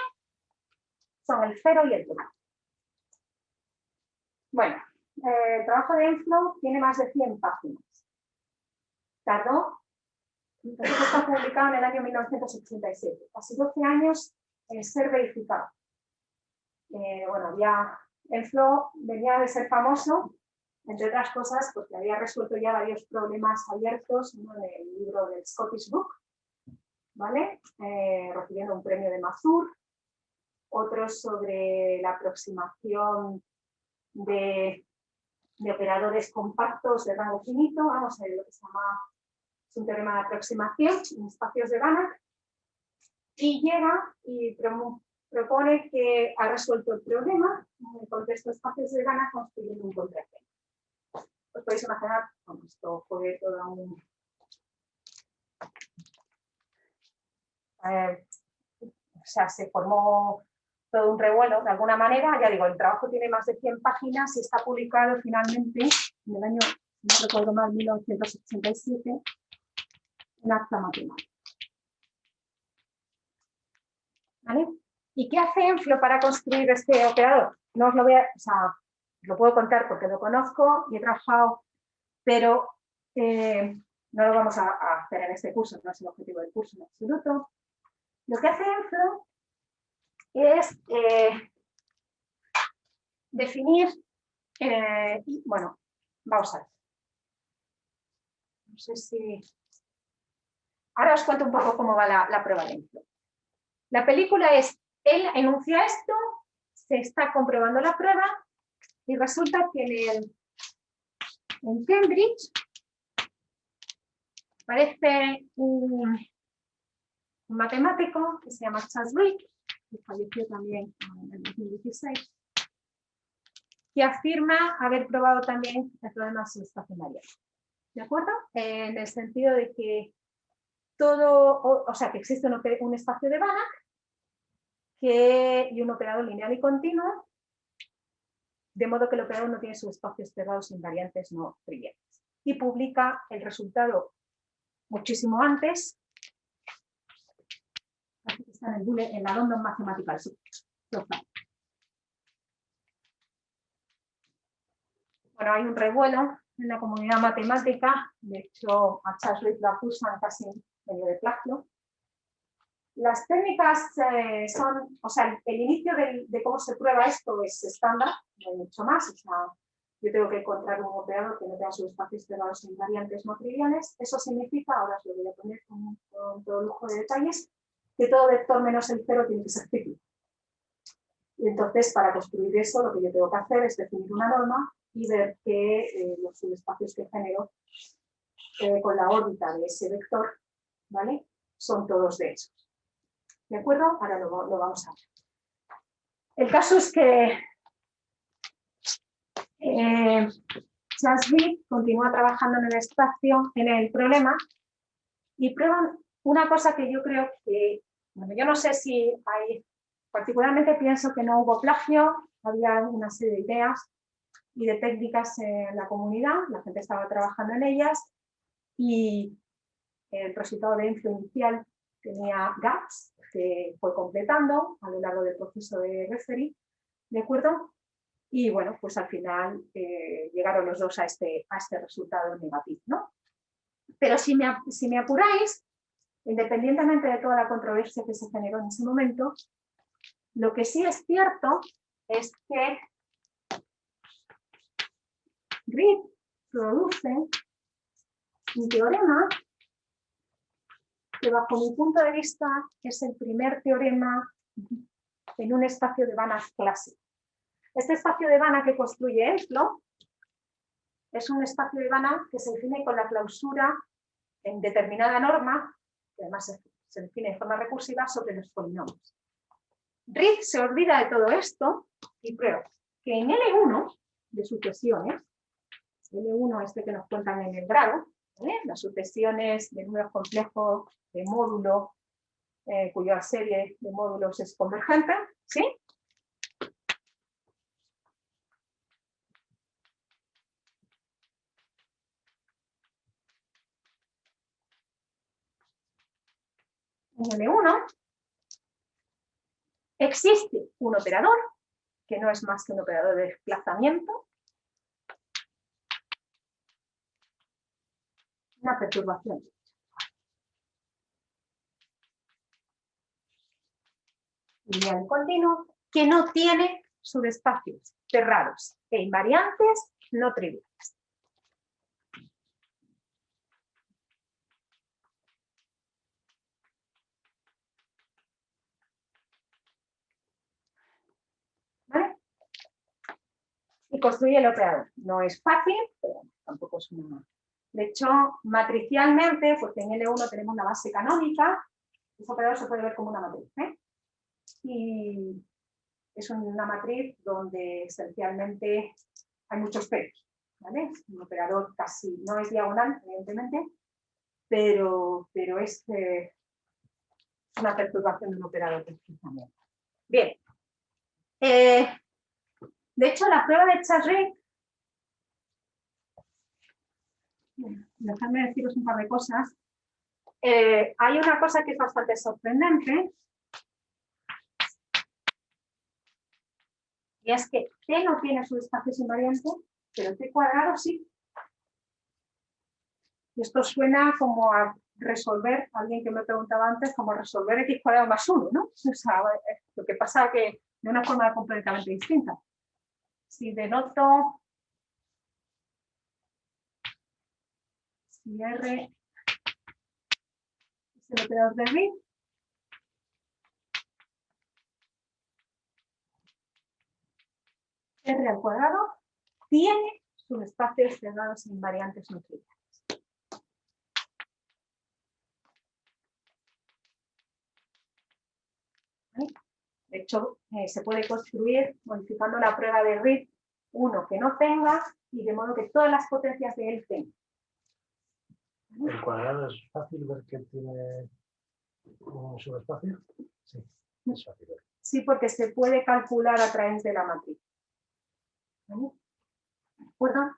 son el 0 y el 1. Bueno, el trabajo de Enflow tiene más de 100 páginas. Tardó, entonces está publicado en el año 1987, casi 12 años en ser verificado. Bueno, ya Enflow venía de ser famoso, entre otras cosas, porque había resuelto ya varios problemas abiertos, ¿no?, en el libro del Scottish Book, ¿vale? Recibiendo un premio de Mazur, otros sobre la aproximación de operadores compactos de rango finito, vamos a ver lo que se llama, es un teorema de aproximación en espacios de Banach, y llega y propone que ha resuelto el problema en el contexto de espacios de Banach construyendo un contraejemplo. Os podéis imaginar, bueno, esto fue todo un... o sea, se formó todo un revuelo de alguna manera. Ya digo, el trabajo tiene más de 100 páginas y está publicado finalmente en el año, no recuerdo mal, 1987, en Acta Matemática. ¿Vale? ¿Y qué hace Enflow para construir este operador? No os lo voy a, o sea, lo puedo contar porque lo conozco y he trabajado, pero no lo vamos a hacer en este curso, no es el objetivo del curso en absoluto. Lo que hace Enflow es definir, bueno, vamos a ver. No sé si... Ahora os cuento un poco cómo va la prueba de Enflow. La película es, él enuncia esto, se está comprobando la prueba y resulta que en Cambridge aparece un matemático que se llama Charles Reid, que falleció también en el 2016, que afirma haber probado también el problema subestacionario. ¿De acuerdo? En el sentido de que todo, o sea, que existe un espacio de Banach y un operador lineal y continuo, de modo que el operador no tiene subespacios cerrados invariantes no triviales. Y publica el resultado muchísimo antes, aquí está en la London Mathematical Society. Bueno, hay un revuelo en la comunidad matemática, de hecho a Charles Reid lo acusan casi medio de plagio. Las técnicas son, o sea, el inicio de cómo se prueba esto es estándar, no hay mucho más, o sea, yo tengo que encontrar un operador que no tenga subespacios cerrados invariantes no triviales. Eso significa, ahora os lo voy a poner con todo lujo de detalles, que todo vector menos el 0 tiene que ser cíclico. Y entonces, para construir eso, lo que yo tengo que hacer es definir una norma y ver que los subespacios que genero con la órbita de ese vector, ¿vale?, son todos de esos. ¿De acuerdo? Ahora lo vamos a ver. El caso es que Charles Reid continúa trabajando en el espacio, en el problema, y prueban una cosa que yo creo que, bueno, yo no sé si hay, particularmente pienso que no hubo plagio, había una serie de ideas y de técnicas en la comunidad, la gente estaba trabajando en ellas, y el resultado de Enflow inicial tenía gaps que fue completando a lo largo del proceso de referee, ¿de acuerdo? Y bueno, pues al final llegaron los dos a este resultado negativo, ¿no? Pero si me apuráis, independientemente de toda la controversia que se generó en ese momento, lo que sí es cierto es que Reid produce un teorema que bajo mi punto de vista es el primer teorema en un espacio de Banach clásico. Este espacio de Banach que construye Enflow es un espacio de Banach que se define con la clausura en determinada norma, que además se define de forma recursiva, sobre los polinomios. Reid se olvida de todo esto y prueba que en L1 de sucesiones, L1 este que nos cuentan en el grado, ¿Vale? Las sucesiones de números complejos de módulo, cuya serie de módulos es convergente, ¿sí? En L1 existe un operador, que no es más que un operador de desplazamiento, una perturbación lineal continuo, que no tiene subespacios cerrados e invariantes no triviales. ¿Vale? Y construye el operador. No es fácil, pero tampoco es una... De hecho, matricialmente, porque en L1 tenemos la base canónica, ese operador se puede ver como una matriz, ¿eh? Y es una matriz donde esencialmente hay muchos pelos, ¿vale? Es un operador casi, no es diagonal, evidentemente, pero es una perturbación de un operador de desplazamiento. Bien. De hecho, la prueba de Chasrick, dejadme deciros un par de cosas. Hay una cosa que es bastante sorprendente, y es que T no tiene subespacios invariantes, pero T cuadrado sí. Y esto suena como a resolver, alguien que me preguntaba antes, como resolver x cuadrado más 1, ¿no? O sea, lo que pasa es que de una forma completamente distinta. Si denoto, si R es el operador de Reed, R al cuadrado tiene subespacios cerrados e invariantes no triviales. De hecho, se puede construir modificando la prueba de Reed uno que no tenga y de modo que todas las potencias de él tengan.
¿El cuadrado es fácil ver que tiene un subespacio? Sí, es fácil ver.
Sí, porque se puede calcular a través de la matriz. ¿Vale? ¿De acuerdo?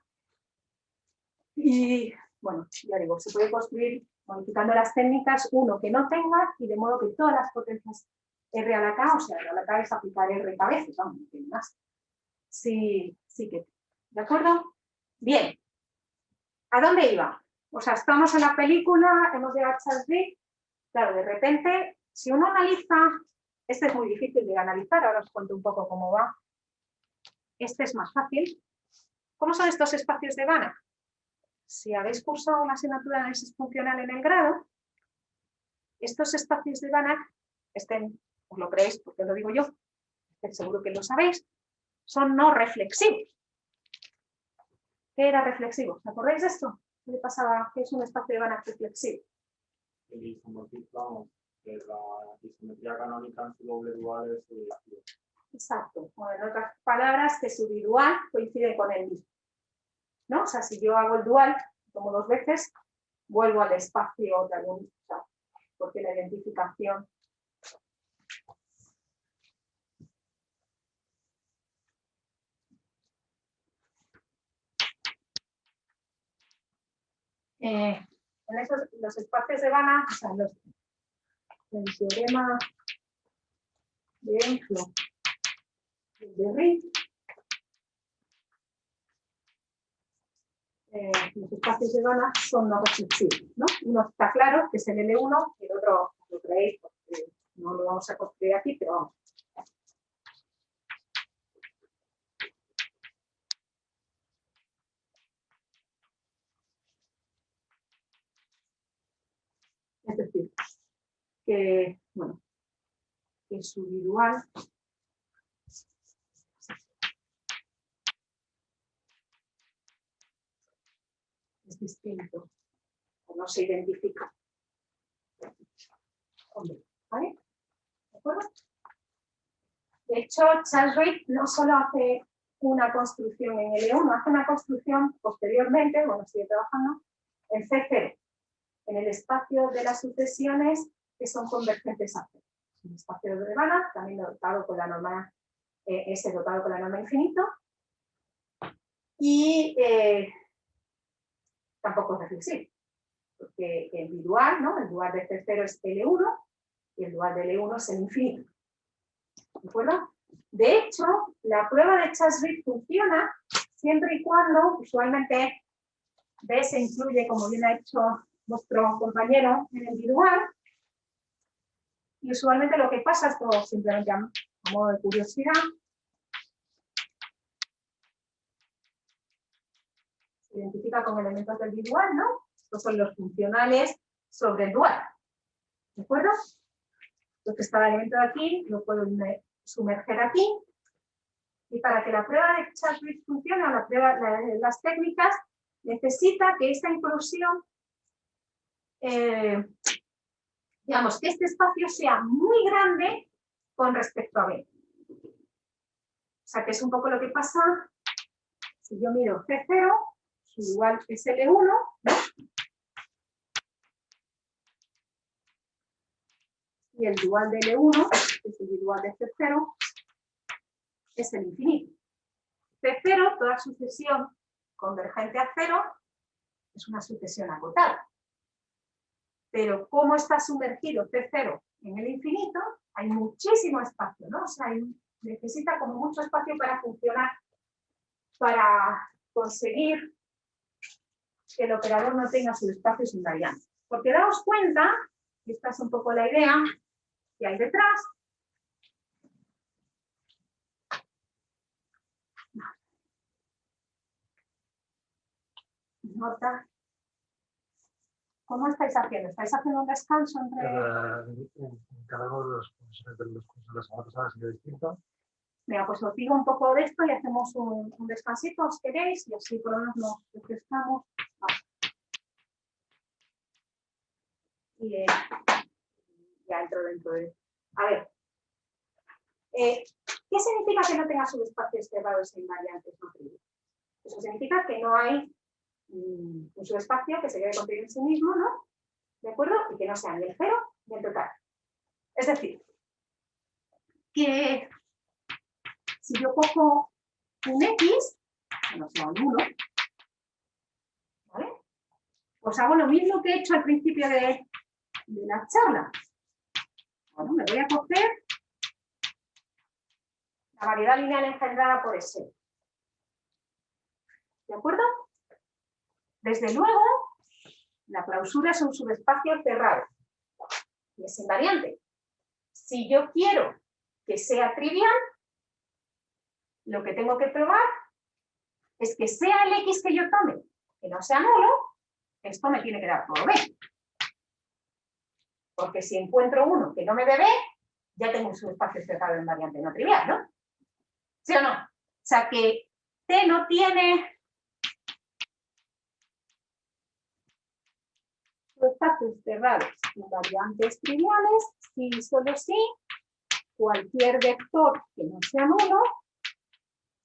Y bueno, ya digo, se puede construir modificando las técnicas uno que no tenga y de modo que todas las potencias R a la K, o sea, R a la K es aplicar R a veces, vamos, no tiene más. Sí que. ¿De acuerdo? Bien. ¿A dónde iba? O sea, estamos en la película, hemos llegado a Chasrick. Claro, de repente, si uno analiza, este es muy difícil de analizar, ahora os cuento un poco cómo va. Este es más fácil. ¿Cómo son estos espacios de Banach? Si habéis cursado una asignatura de análisis funcional en el grado, estos espacios de Banach, os lo creéis porque lo digo yo, seguro que lo sabéis, son no reflexivos. ¿Qué era reflexivo? ¿Os acordáis de esto? ¿Qué le pasaba? ¿Qué es un espacio de Banach reflexivo?
El isomorfismo de la isometría canónica en su doble dual es el vacío.
Exacto. O en otras palabras, que su bidual coincide con el mismo. ¿No? O sea, si yo hago el dual, como dos veces, vuelvo al espacio de algún, o sea, porque la identificación en los espacios de Banach, o sea, el teorema de Enslo de Reed, los espacios de Banach son no reflexivos, ¿no? Uno está claro, que es el L1, y el otro lo creéis, porque no lo vamos a construir aquí, pero vamos. Es decir, que, bueno, que su bidual es distinto, o no se identifica. ¿Vale? ¿De acuerdo? De hecho, Chasrick no solo hace una construcción en L1, hace una construcción posteriormente, bueno, sigue trabajando, en C0, en el espacio de las sucesiones que son convergentes a C. Un espacio de Banach, también dotado con la norma, dotado con la norma infinito. Y tampoco es reflexivo, porque el dual, ¿no? El dual de C0 es L1 y el dual de L1 es el infinito. ¿De acuerdo? De hecho, la prueba de Chasby funciona siempre y cuando, usualmente, B se incluye, como bien ha hecho vuestro compañero, en el dual. Y usualmente lo que pasa, esto simplemente a modo de curiosidad, se identifica con elementos del dual, ¿no? Estos son los funcionales sobre el dual. ¿De acuerdo? Entonces cada elemento de aquí lo puedo sumerger aquí. Y para que la prueba de Chasby funcione, o las técnicas, necesita que esta inclusión, digamos, que este espacio sea muy grande con respecto a B. O sea, que es un poco lo que pasa si yo miro C0, su dual es L1, ¿no? Y el dual de L1, que es el dual de C0, es el infinito. C0, toda sucesión convergente a 0, es una sucesión acotada. Pero como está sumergido C0 en el infinito, hay muchísimo espacio, ¿no? O sea, necesita como mucho espacio para funcionar, para conseguir que el operador no tenga subespacios invariantes. Porque daos cuenta, y esta es un poco la idea que hay detrás, nota. ¿Cómo estáis haciendo? ¿Estáis haciendo un descanso entre...?
Cada uno de los profesores de los cursos de la semana pasada ha sido distinto.
Venga, pues os digo un poco de esto y hacemos un descansito, ¿os queréis? Y así por lo menos nos refrescamos. Y ya entro dentro de... A ver. ¿Qué significa que no tenga subespacios cerrados e invariantes no triviales? Eso significa que no hay un subespacio que se quede contenido en sí mismo, ¿no? ¿De acuerdo? Y que no sea ni el cero ni el total. Es decir, que si yo cojo un X, que no sea un 1, ¿vale? Pues hago lo mismo que he hecho al principio de la charla. Bueno, me voy a coger la variedad lineal engendrada por S. ¿De acuerdo? Desde luego, la clausura es un subespacio cerrado y es invariante. Si yo quiero que sea trivial, lo que tengo que probar es que sea el X que yo tome, que no sea nulo, esto me tiene que dar todo B. Porque si encuentro uno que no me dé B, ya tengo un subespacio cerrado invariante no trivial, ¿no? ¿Sí o no? O sea que T no tiene subespacios cerrados invariantes triviales si solo si cualquier vector que no sea nulo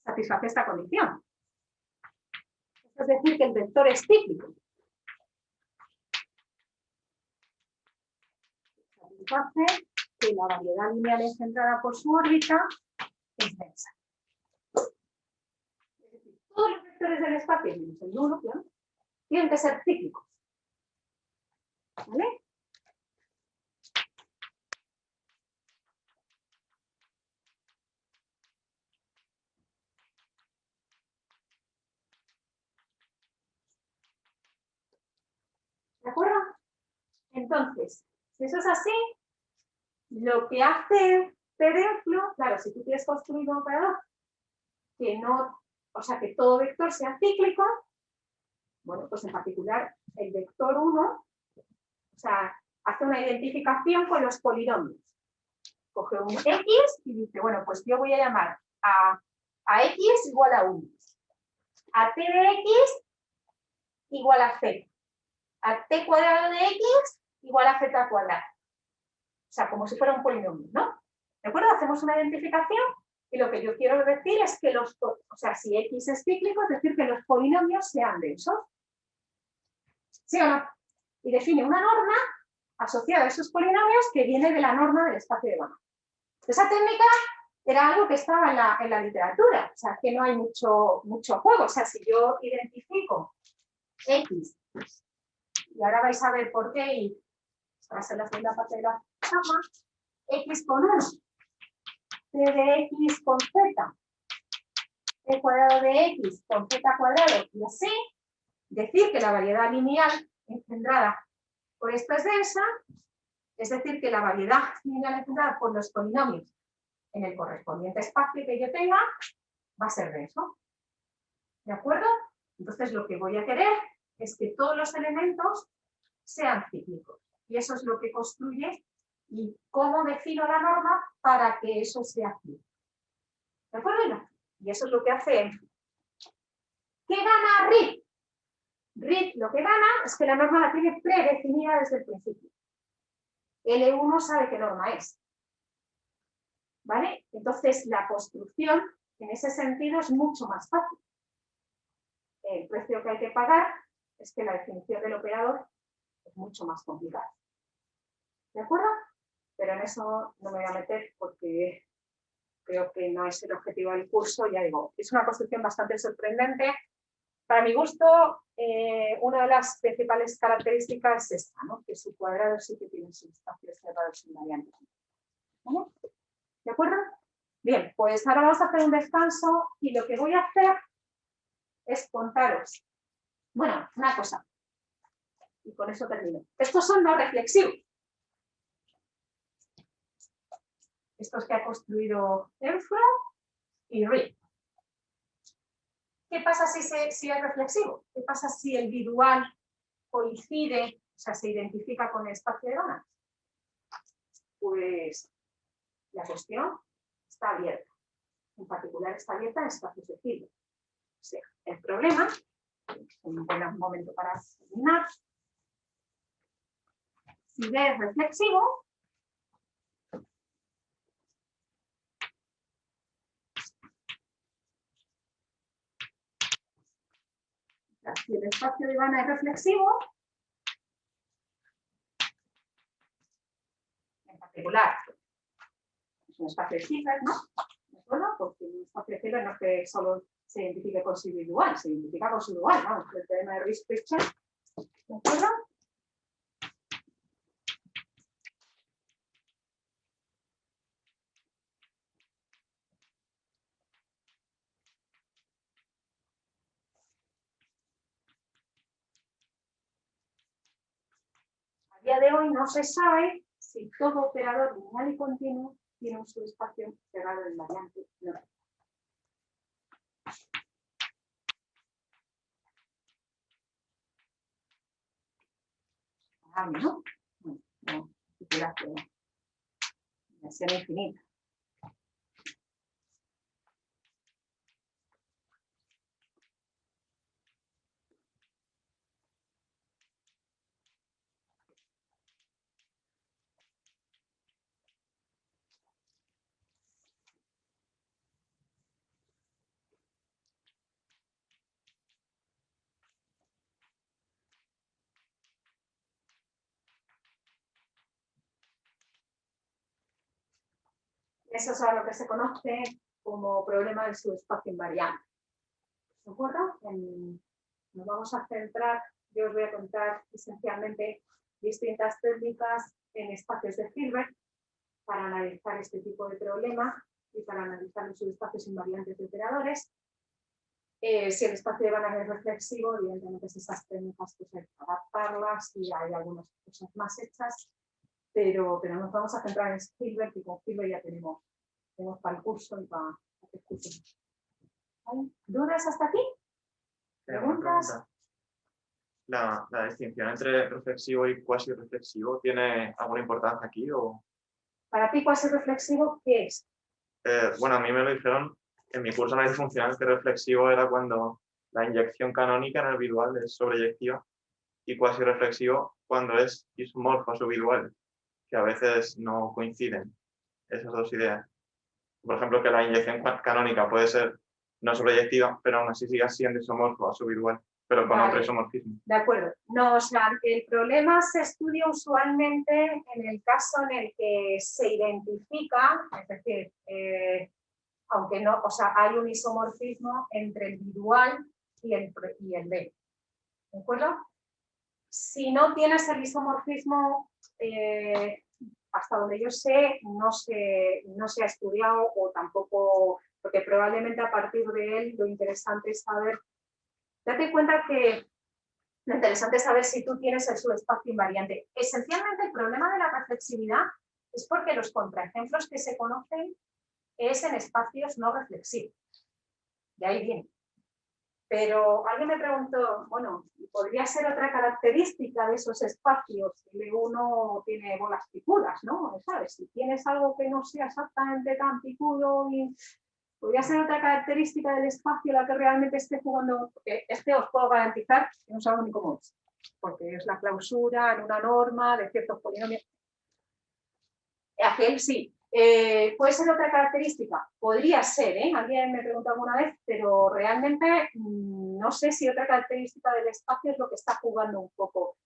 satisface esta condición. Es decir, que el vector es cíclico. Satisface que la variedad lineal engendrada por su órbita es densa. Es decir, todos los vectores del espacio, menos el nulo, ¿no? Tienen que ser cíclicos. ¿Vale? ¿De acuerdo? Entonces, si eso es así, lo que hace Perenflo, claro, si tú quieres construir un operador que no, o sea, que todo vector sea cíclico, bueno, pues en particular el vector 1, o sea, hace una identificación con los polinomios. Coge un X y dice, bueno, pues yo voy a llamar a X igual a 1, a T de X igual a Z, a T cuadrado de X igual a Z cuadrado. O sea, como si fuera un polinomio, ¿no? ¿De acuerdo? Hacemos una identificación y lo que yo quiero decir es que o sea, si X es cíclico, es decir, que los polinomios sean densos. ¿Sí o no? Y define una norma asociada a esos polinomios que viene de la norma del espacio de Banach. Esa técnica era algo que estaba en la literatura, o sea, que no hay mucho juego. O sea, si yo identifico X, y ahora vais a ver por qué, y va a ser la segunda parte de la charla, X con 1, C de X con Z, el cuadrado de X con Z cuadrado, y así, decir que la variedad lineal engendrada por esta es densa, es decir, que la variedad lineal engendrada por los polinomios en el correspondiente espacio que yo tenga va a ser denso. ¿De acuerdo? Entonces lo que voy a querer es que todos los elementos sean cíclicos. Y eso es lo que construye y cómo defino la norma para que eso sea cíclico. ¿De acuerdo? Y eso es lo que hace. ¿Qué gana RIP? RIP lo que gana es que la norma la tiene predefinida desde el principio. L1 sabe qué norma es. ¿Vale? Entonces la construcción en ese sentido es mucho más fácil. El precio que hay que pagar es que la definición del operador es mucho más complicada. ¿De acuerdo? Pero en eso no me voy a meter porque creo que no es el objetivo del curso. Ya digo, es una construcción bastante sorprendente. Para mi gusto, una de las principales características es esta, ¿no? Que su cuadrado sí que tiene sus espacios cerrados invariantes. ¿Vale? ¿De acuerdo? Bien, pues ahora vamos a hacer un descanso y lo que voy a hacer es contaros. Bueno, una cosa. Y con eso termino. Estos son no reflexivos. Estos que ha construido Enfro y Rick. ¿Qué pasa si es reflexivo? ¿Qué pasa si el bidual coincide, o sea, se identifica con el espacio de Banach? Pues la cuestión está abierta. En particular está abierta en espacios de Hilbert. O sea, el problema, un buen momento para terminar, si B es reflexivo, si el espacio de Banach es reflexivo, en particular, es un espacio de Hilbert, ¿no? ¿De acuerdo? Porque un espacio de Hilbert no es que solo se identifique con su individual, se identifica con su dual, ¿no? El teorema de Riesz-Prichern, ¿de acuerdo? A día de hoy no se sabe si todo operador lineal y continuo tiene un subespacio cerrado invariante. No. ¿No? Bueno, no, titulación. Dimensión infinita. Eso es a lo que se conoce como problema del subespacio invariante. ¿De acuerdo? Nos vamos a centrar, yo os voy a contar esencialmente distintas técnicas en espacios de Hilbert para analizar este tipo de problema y para analizar los subespacios invariantes de operadores. Si el espacio de Banach es reflexivo, evidentemente esas técnicas pues hay que adaptarlas y hay algunas cosas más hechas, pero nos vamos a centrar en Hilbert y con Hilbert ya tenemos para el curso y para el curso. ¿Vale? ¿Dudas hasta aquí? ¿Preguntas?
¿La distinción entre reflexivo y cuasi reflexivo tiene alguna importancia aquí? O...
Para ti, cuasi reflexivo, ¿qué es?
Bueno, a mí me lo dijeron en mi curso de análisis funcional que reflexivo era cuando la inyección canónica en el bidual es sobreyectiva y cuasi reflexivo cuando es isomorfo subbidual, que a veces no coinciden esas dos ideas. Por ejemplo, que la inyección canónica puede ser no sobreyectiva, pero aún así sigue siendo isomorfo a subbidual. pero con
Vale.
otro isomorfismo.
De acuerdo. No, o sea, el problema se estudia usualmente en el caso en el que se identifica, es decir, aunque no, o sea, hay un isomorfismo entre el bidual y el B. ¿De acuerdo? Si no tienes el isomorfismo, hasta donde yo sé, no se ha estudiado o tampoco, porque probablemente a partir de él lo interesante es saber, date cuenta que lo interesante es saber si tú tienes el subespacio invariante. Esencialmente el problema de la reflexividad es porque los contraejemplos que se conocen es en espacios no reflexivos. De ahí viene. Pero alguien me preguntó, bueno, podría ser otra característica de esos espacios, que uno tiene bolas picudas, ¿no? ¿Sabes? Si tienes algo que no sea exactamente tan picudo, podría ser otra característica del espacio la que realmente esté jugando, porque os puedo garantizar que no sabe ni cómo es, porque es la clausura en una norma de ciertos polinomios. Aquel sí. ¿Puede ser otra característica? Podría ser, ¿eh? Alguien me preguntó alguna vez, pero realmente no sé si otra característica del espacio es lo que está jugando un poco.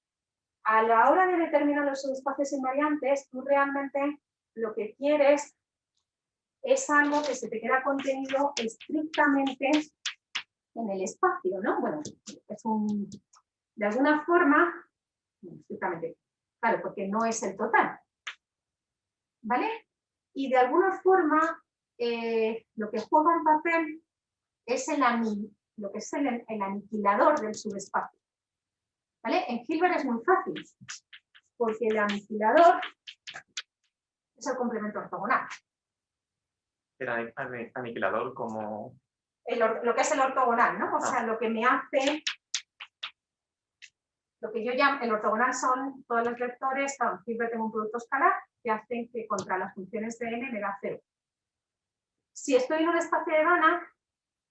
A la hora de determinar los subespacios invariantes, tú realmente lo que quieres es algo que se te queda contenido estrictamente en el espacio, ¿no? Bueno, es de alguna forma, estrictamente, claro, porque no es el total, ¿vale? Y de alguna forma, lo que juega en papel es lo que es el aniquilador del subespacio. ¿Vale? En Hilbert es muy fácil, porque el aniquilador es el complemento ortogonal.
El aniquilador como...
Lo que es el ortogonal, ¿no? O sea, lo que me hace... Lo que yo llamo el ortogonal son todos los vectores, claro, en Hilbert tengo un producto escalar, que hacen que contra las funciones de n me da 0. Si estoy en un espacio de Banach,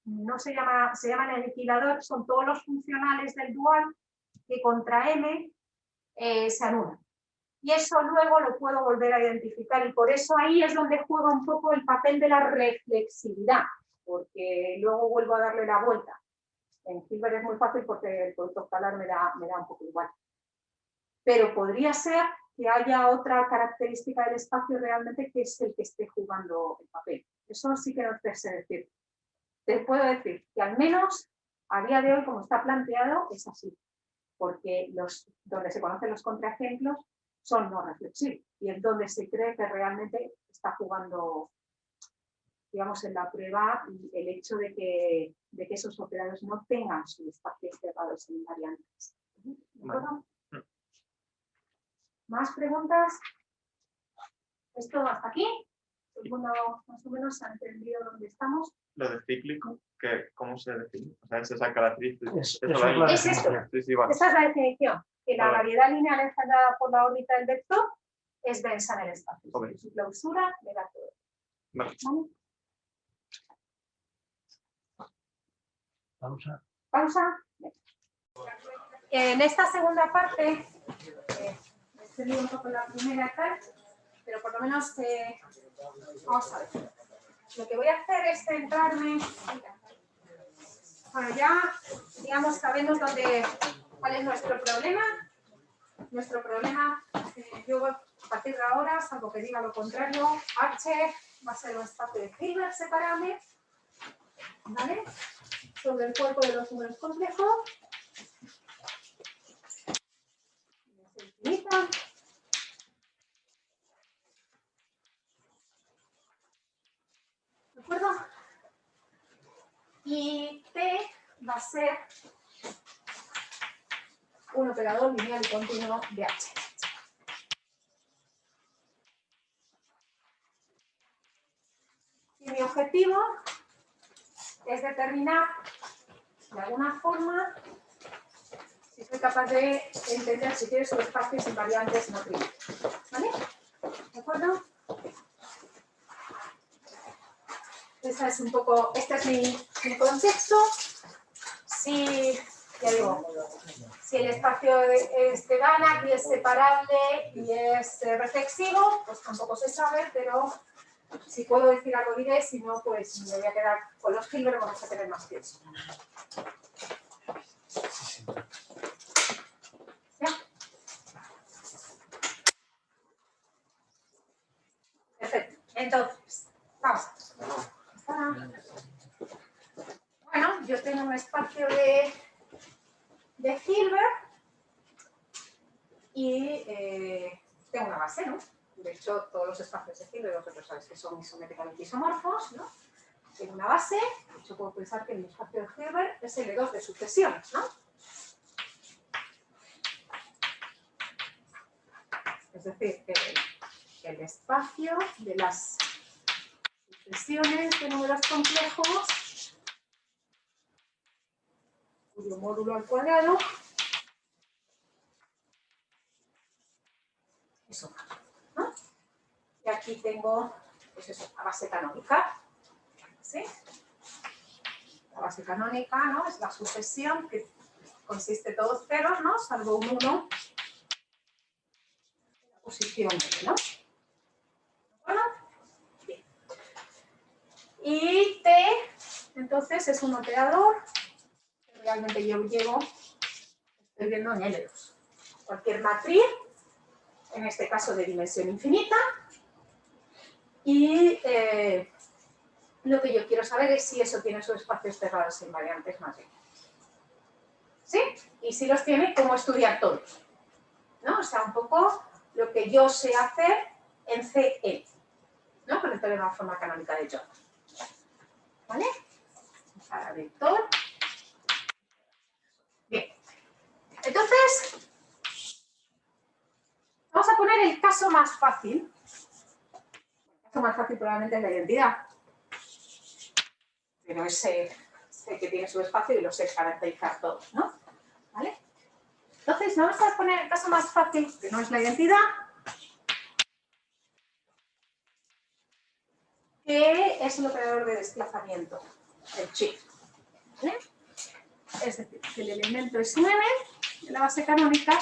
no se llama el aniquilador, son todos los funcionales del dual que contra m se anulan. Y eso luego lo puedo volver a identificar y por eso ahí es donde juega un poco el papel de la reflexividad, porque luego vuelvo a darle la vuelta. En Hilbert es muy fácil porque el producto escalar me da un poco igual. Pero podría ser que haya otra característica del espacio realmente que es el que esté jugando el papel. Eso sí que no te sé decir. Te puedo decir que al menos a día de hoy, como está planteado, es así. Porque donde se conocen los contraejemplos son no reflexivos. Y es donde se cree que realmente está jugando, digamos, en la prueba y el hecho de que esos operadores no tengan sus espacios cerrados en invariantes. ¿De acuerdo?
Vale.
¿Más preguntas? ¿Esto hasta aquí? Bueno, más o menos ha entendido dónde estamos.
Lo de cíclico, ¿cómo se define? O sea, es esa característica.
Es
Eso
Es esto.
Sí, sí, vale.
Esa es la definición, que la
Vale.
variedad lineal engendrada por la órbita del vector es densa en el espacio.
Ok.
Su clausura le da todo.
Vale.
¿Vale?
Pausa.
Pausa. En esta segunda parte, he extendido un poco la primera y tal, pero por lo menos vamos a ver. Lo que voy a hacer es centrarme, bueno, ya, digamos, sabemos cuál es nuestro problema. Nuestro problema, yo a partir de ahora, salvo que diga lo contrario, H va a ser un espacio de Hilbert separable, ¿vale? Sobre el cuerpo de los números complejos. Se utiliza. ¿De acuerdo? Y T va a ser un operador lineal y continuo de H. Y mi objetivo es determinar, de alguna forma, si soy capaz de entender si quiero subespacios invariantes no trígonos. ¿Vale? ¿De acuerdo? Este es mi contexto. Si el espacio es de Banach y es separable y es reflexivo, pues tampoco se sabe, pero si puedo decir algo diré, si no, pues me voy a quedar con los Hilbert, vamos a tener más tiempo. ¿Sí? Perfecto. Entonces, vamos. Bueno, yo tengo un espacio de Hilbert y tengo una base, ¿no? De hecho, todos los espacios de Hilbert, vosotros sabéis que son isométricamente isomorfos, ¿no? Tengo una base, de hecho puedo pensar que mi espacio de Hilbert es L2 de sucesiones, ¿no? Es decir, que el espacio de las sucesiones de números complejos cuyo módulo al cuadrado es 1, ¿no? Y aquí tengo, pues eso, la base canónica, ¿sí? La base canónica, ¿no? Es la sucesión que consiste todos ceros, ¿no? Salvo un 1 en la posición B, ¿no? Bueno, bien. Y T, entonces, es un operador que realmente yo llevo, estoy viendo en L2. Cualquier matriz, en este caso de dimensión infinita, y lo que yo quiero saber es si eso tiene sus espacios cerrados invariantes más bien. ¿Sí? Y si los tiene, ¿cómo estudiar todos? ¿No? O sea, un poco lo que yo sé hacer en CE, ¿no? Con el teorema de forma canónica de Jordan. ¿Vale? Para vector. Bien. Entonces, vamos a poner el caso más fácil. El caso más fácil probablemente es la identidad. Pero sé que tiene su espacio y lo sé caracterizar todos, ¿no? ¿Vale? Entonces, vamos a poner el caso más fácil, que no es la identidad, que es el operador de desplazamiento, el shift. ¿Vale? Es decir, que el elemento es 9 de la base canónica,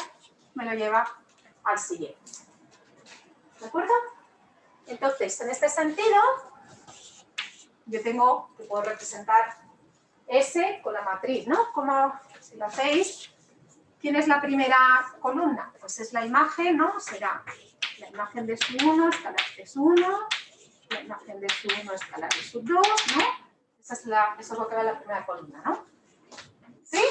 me lo lleva al siguiente. ¿De acuerdo? Entonces, en este sentido, yo tengo que puedo representar S con la matriz, ¿no? Como si lo hacéis, ¿quién es la primera columna? Pues es la imagen, ¿no? Será la imagen de su 1 escalar de su 1, la imagen de su 1 escalar de su 2, ¿no? Eso es lo que va en la primera columna, ¿no? ¿Sí?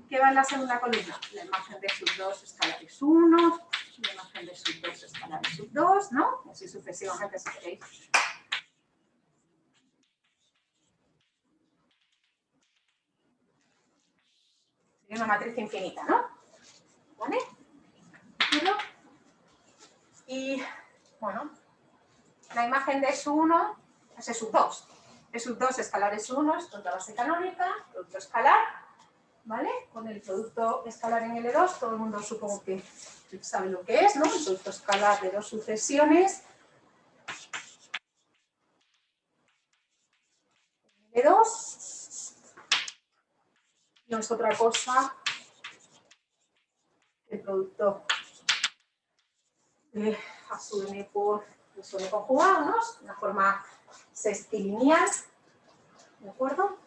¿Qué va en la segunda columna? La imagen de sub 2 escalar de su 1, la imagen de sub 2 escalar de sub 2, ¿no? Y así sucesivamente si queréis. Sería una matriz infinita, ¿no? ¿Vale? Y, bueno, la imagen de su 1 es sub 2. Es sub 2 escalar es 1, esto es la base canónica, producto escalar, ¿vale? Con el producto escalar en L2, todo el mundo supongo que sabe lo que es, ¿no? El producto escalar de dos sucesiones. L2 no es otra cosa que el producto a sub n por su n conjugado, ¿no? Una forma sextilineal, ¿de acuerdo?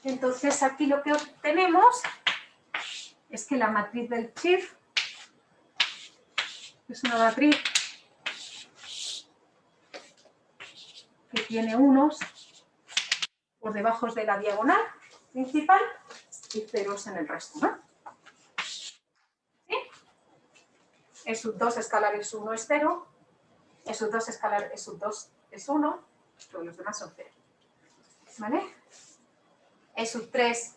Entonces aquí lo que obtenemos es que la matriz del shift es una matriz que tiene unos por debajo de la diagonal principal y ceros en el resto, ¿no? ¿Sí? El sub 2 escalar es 1 es 0, el sub 2 escalar es sub 2 es 1, todos los demás son 0. ¿Vale? El sub 3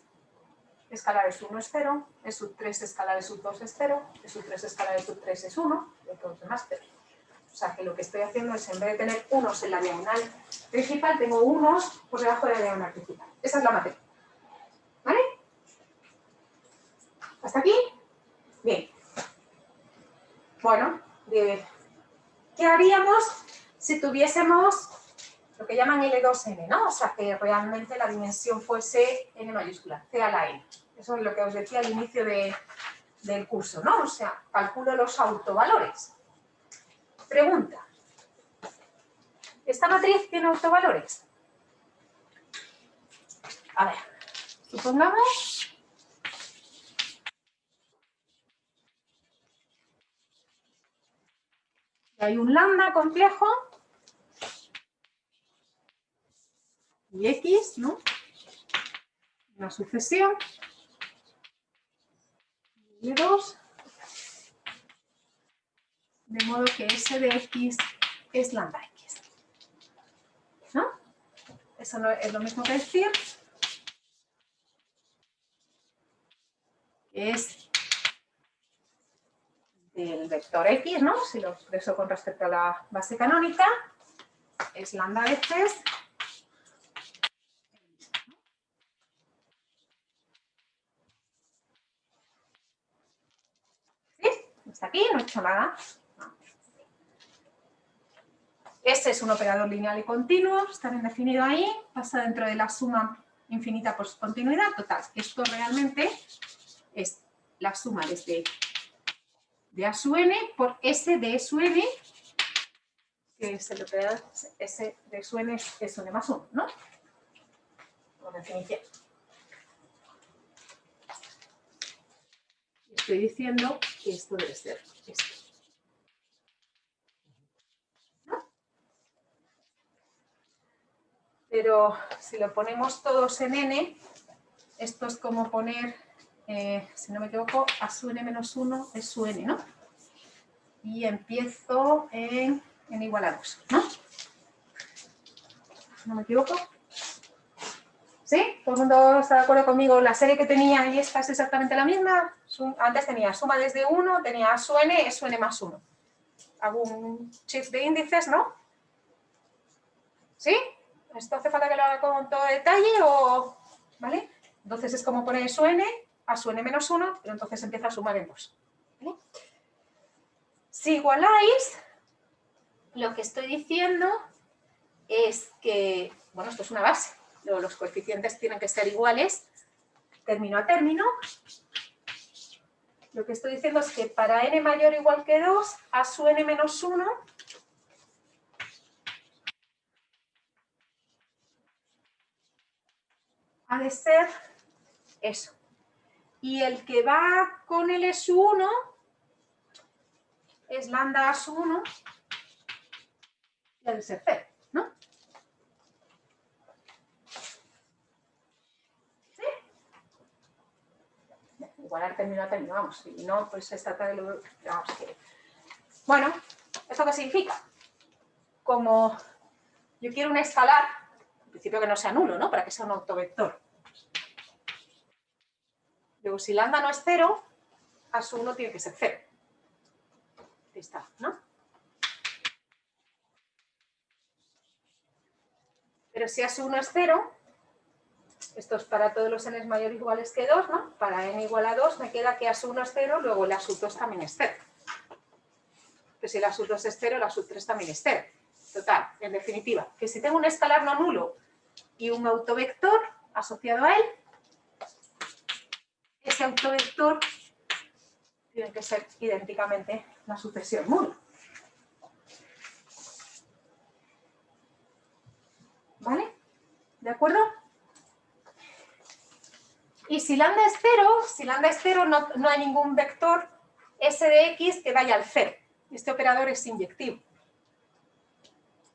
escalar es 1 es 0, el sub 3 escalar es sub 2 es 0, el sub 3 escalar es sub 3 es 1, y todos los demás 0. O sea que lo que estoy haciendo es, en vez de tener unos en la diagonal principal, tengo unos por debajo de la diagonal principal. Esa es la matriz. ¿Vale? ¿Hasta aquí? Bien. Bueno, ¿qué haríamos si tuviésemos lo que llaman L2N, ¿no? O sea, que realmente la dimensión fuese N mayúscula, C a la N. Eso es lo que os decía al inicio del curso, ¿no? O sea, calculo los autovalores. Pregunta. ¿Esta matriz tiene autovalores? A ver, supongamos Hay un lambda complejo y X, ¿no? Una sucesión de 2, de modo que S de X es lambda X, ¿no? Eso no es lo mismo que decir que es del vector X, ¿no? Si lo expreso con respecto a la base canónica, es lambda veces. ¿Sí? Hasta aquí no he hecho nada. Este es un operador lineal y continuo, está bien definido ahí, pasa dentro de la suma infinita por su continuidad. Total, esto realmente es la suma desde de A sub n por S de E sub n, que es el operador S de E sub n es S1 más 1, ¿no? Por definición. Estoy diciendo que esto debe ser esto. Pero si lo ponemos todos en n, esto es como poner, si no me equivoco, a sub n menos 1 es sub n, ¿no? Y empiezo en n igual a 2, ¿no? ¿No me equivoco? ¿Sí? ¿Todo el mundo está de acuerdo conmigo? La serie que tenía y esta es exactamente la misma. Antes tenía suma desde 1, tenía a sub n, es sub n más 1. Hago un shift de índices, ¿no? ¿Sí? ¿Esto hace falta que lo haga con todo detalle o...? ¿Vale? Entonces es como poner su n a su n menos 1, pero entonces empieza a sumar en 2. ¿Vale? Si igualáis, lo que estoy diciendo es que, bueno, esto es una base, luego los coeficientes tienen que ser iguales, término a término. Lo que estoy diciendo es que para n mayor o igual que 2, a su n menos 1, ha de ser eso. Y el que va con el E sub 1 es lambda A sub 1 y ha de ser 0, ¿no? ¿Sí? Igualar término a término, vamos, si no, pues se trata de lo... Vamos, que... Bueno, ¿esto qué significa? Como yo quiero un escalar, en principio que no sea nulo, ¿no? Para que sea un autovector. Luego, si lambda no es 0, A sub 1 tiene que ser 0. Ahí está, ¿no? Pero si A sub 1 es 0, esto es para todos los n mayores o iguales que 2, ¿no? Para n igual a 2 me queda que A sub 1 es 0, luego el A sub 2 también es 0. Pero si el A sub 2 es 0, el A sub 3 también es 0. Total, en definitiva, que si tengo un escalar no nulo y un autovector asociado a él, ese autovector tiene que ser idénticamente la sucesión nula. ¿Vale? ¿De acuerdo? Y si lambda es 0, no hay ningún vector S de X que vaya al 0. Este operador es inyectivo.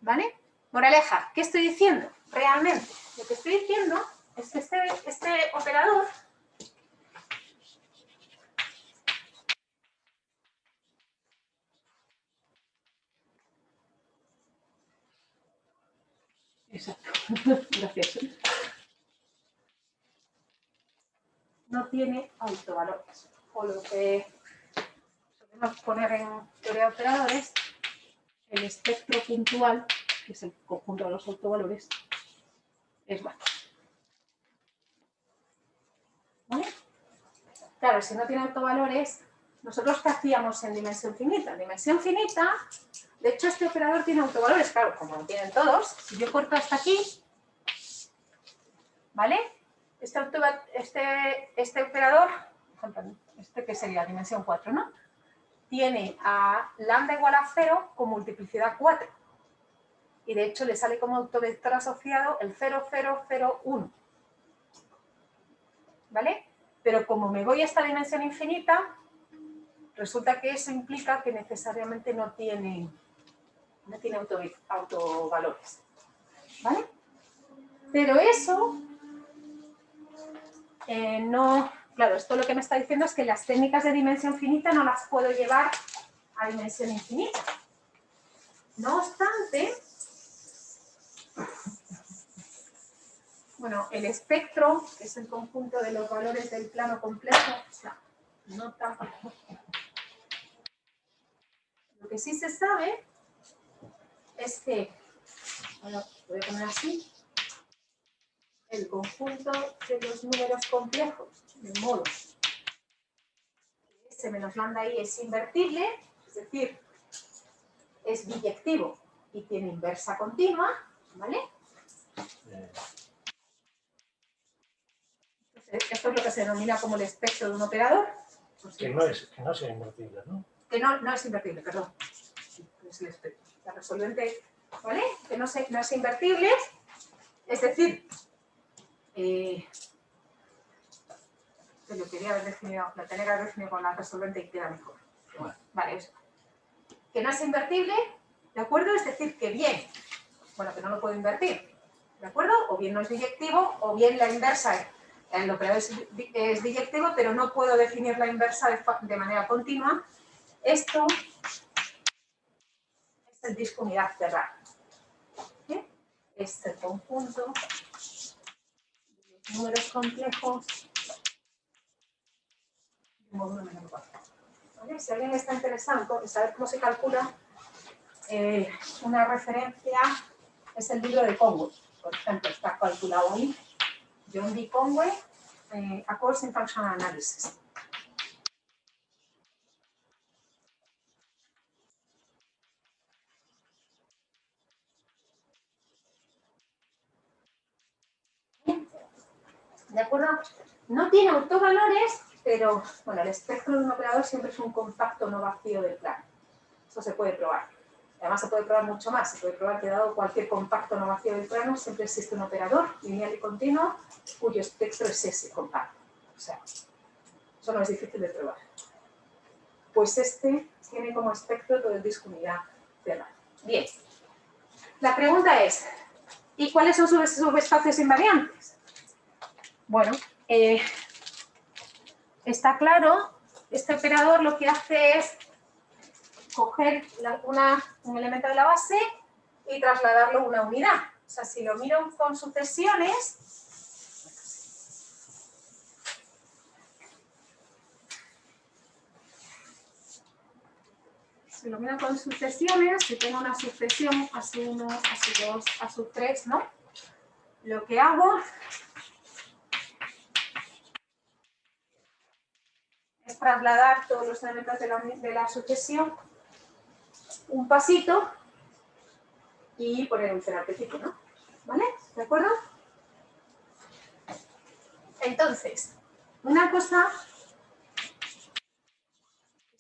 ¿Vale? Moraleja, ¿qué estoy diciendo? Realmente, lo que estoy diciendo es que este operador exacto, gracias. No tiene autovalores. O lo que podemos poner en teoría de operadores, el espectro puntual, que es el conjunto de los autovalores, es bueno. ¿Vale? Claro, si no tiene autovalores, ¿nosotros qué hacíamos en dimensión finita? En dimensión finita, de hecho, este operador tiene autovalores, claro, como lo tienen todos. Si yo corto hasta aquí, ¿vale? Este operador, por ejemplo, este que sería dimensión 4, ¿no? Tiene a lambda igual a 0 con multiplicidad 4. Y de hecho le sale como autovector asociado el 0, 0, 0, 1. ¿Vale? Pero como me voy a esta dimensión infinita, resulta que eso implica que necesariamente no tiene no tiene autovalores. ¿Vale? Pero eso no... Claro, esto lo que me está diciendo es que las técnicas de dimensión finita no las puedo llevar a dimensión infinita. No obstante, bueno, el espectro, que es el conjunto de los valores del plano complejo, o sea, nota. Lo que sí se sabe es que, bueno, voy a poner así, el conjunto de los números complejos, de modo que S menos lambda I es invertible, es decir, es biyectivo y tiene inversa continua, ¿vale? Entonces, esto es lo que se denomina como el espectro de un operador.
Que no sea invertible, ¿no?
Que no es invertible, perdón. Sí, es el espectro. La resolvente, ¿vale? Que no es invertible, es decir, lo quería haber definido, lo tenía que haber definido con la resolvente y queda mejor. Vale, eso. Que no es invertible, ¿de acuerdo? Es decir, que bien, bueno, que no lo puedo invertir, ¿de acuerdo? O bien no es biyectivo, o bien la inversa, el operador es biyectivo, pero no puedo definir la inversa de manera continua. Esto es el disco unidad cerrada. ¿Bien? Es el conjunto de los números complejos de módulo menor 4. ¿Vale? Si alguien está interesado en saber cómo se calcula, una referencia es el libro de Conway. Por ejemplo, está calculado ahí. John D. Conway, A Course in Functional Analysis. ¿De acuerdo? No tiene autovalores, pero bueno, el espectro de un operador siempre es un compacto no vacío del plano. Eso se puede probar. Además se puede probar mucho más. Se puede probar que dado cualquier compacto no vacío del plano, siempre existe un operador lineal y continuo cuyo espectro es ese compacto. O sea, eso no es difícil de probar. Pues este tiene como espectro todo el disco unidad cerrado. Bien. La pregunta es, ¿y cuáles son sus subespacios invariantes? Bueno, está claro, este operador lo que hace es coger un elemento de la base y trasladarlo a una unidad. O sea, si lo miro con sucesiones, si tengo una sucesión a su 1, a su 2, a su 3, ¿no? Lo que hago es trasladar todos los elementos de la sucesión un pasito y poner un cero al principio, ¿no? ¿Vale? ¿De acuerdo? Entonces, una cosa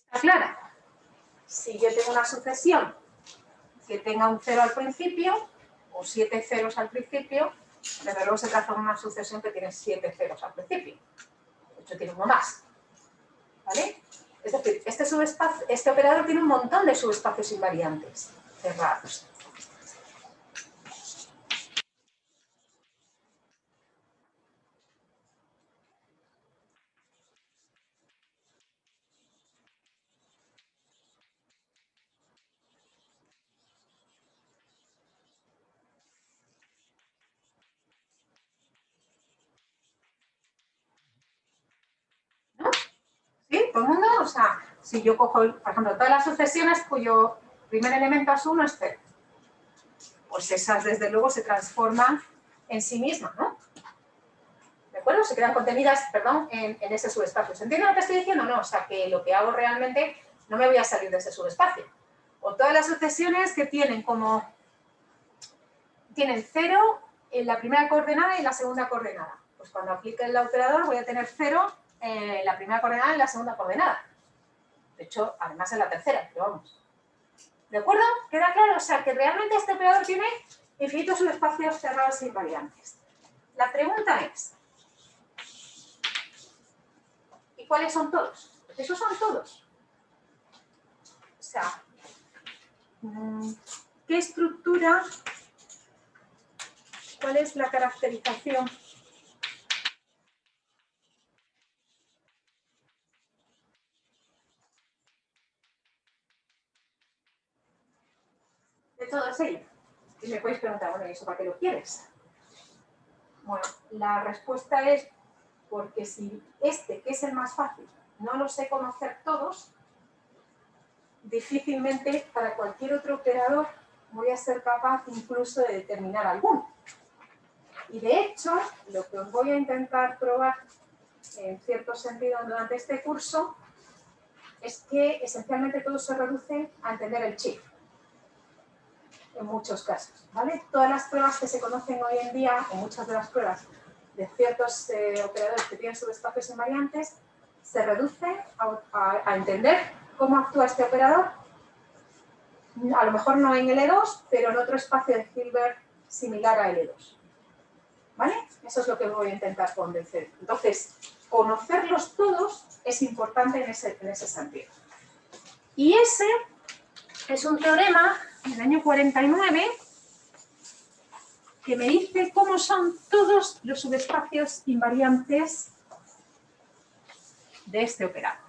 está clara. Si yo tengo una sucesión que tenga un 0 al principio, o 7 ceros al principio, desde luego se traza una sucesión que tiene 7 ceros al principio. De hecho, tiene uno más. ¿Vale? Es decir, este operador tiene un montón de subespacios invariantes cerrados. ¿No? ¿Sí? ¿Todo el mundo? O sea, si yo cojo, por ejemplo, todas las sucesiones cuyo primer elemento a su 1 es 0, pues esas desde luego se transforman en sí mismas, ¿no? ¿De acuerdo? Se quedan contenidas, perdón, en ese subespacio. ¿Se entiende lo que estoy diciendo? No, o sea, que lo que hago realmente no me voy a salir de ese subespacio. O todas las sucesiones que tienen tienen 0 en la primera coordenada y en la segunda coordenada. Pues cuando aplique el operador voy a tener 0 en la primera coordenada y en la segunda coordenada. De hecho, además en la tercera, pero vamos. ¿De acuerdo? ¿Queda claro? O sea, que realmente este operador tiene infinitos subespacios cerrados e invariantes. La pregunta es, ¿y cuáles son todos? Pues esos son todos. O sea, ¿qué estructura? ¿Cuál es la caracterización? De todos ellos. Y me podéis preguntar, bueno, ¿y eso para qué lo quieres? Bueno, la respuesta es porque si este, que es el más fácil, no lo sé conocer todos, difícilmente para cualquier otro operador voy a ser capaz incluso de determinar alguno. Y de hecho, lo que os voy a intentar probar en cierto sentido durante este curso es que esencialmente todo se reduce a entender el chip. En muchos casos, ¿vale? Todas las pruebas que se conocen hoy en día, o muchas de las pruebas de ciertos operadores que tienen subespacios invariantes, se reducen a entender cómo actúa este operador, a lo mejor no en L2, pero en otro espacio de Hilbert similar a L2. ¿Vale? Eso es lo que voy a intentar convencer. Entonces, conocerlos todos es importante en ese sentido. Y ese es un teorema del año 49 que me dice cómo son todos los subespacios invariantes de este operador.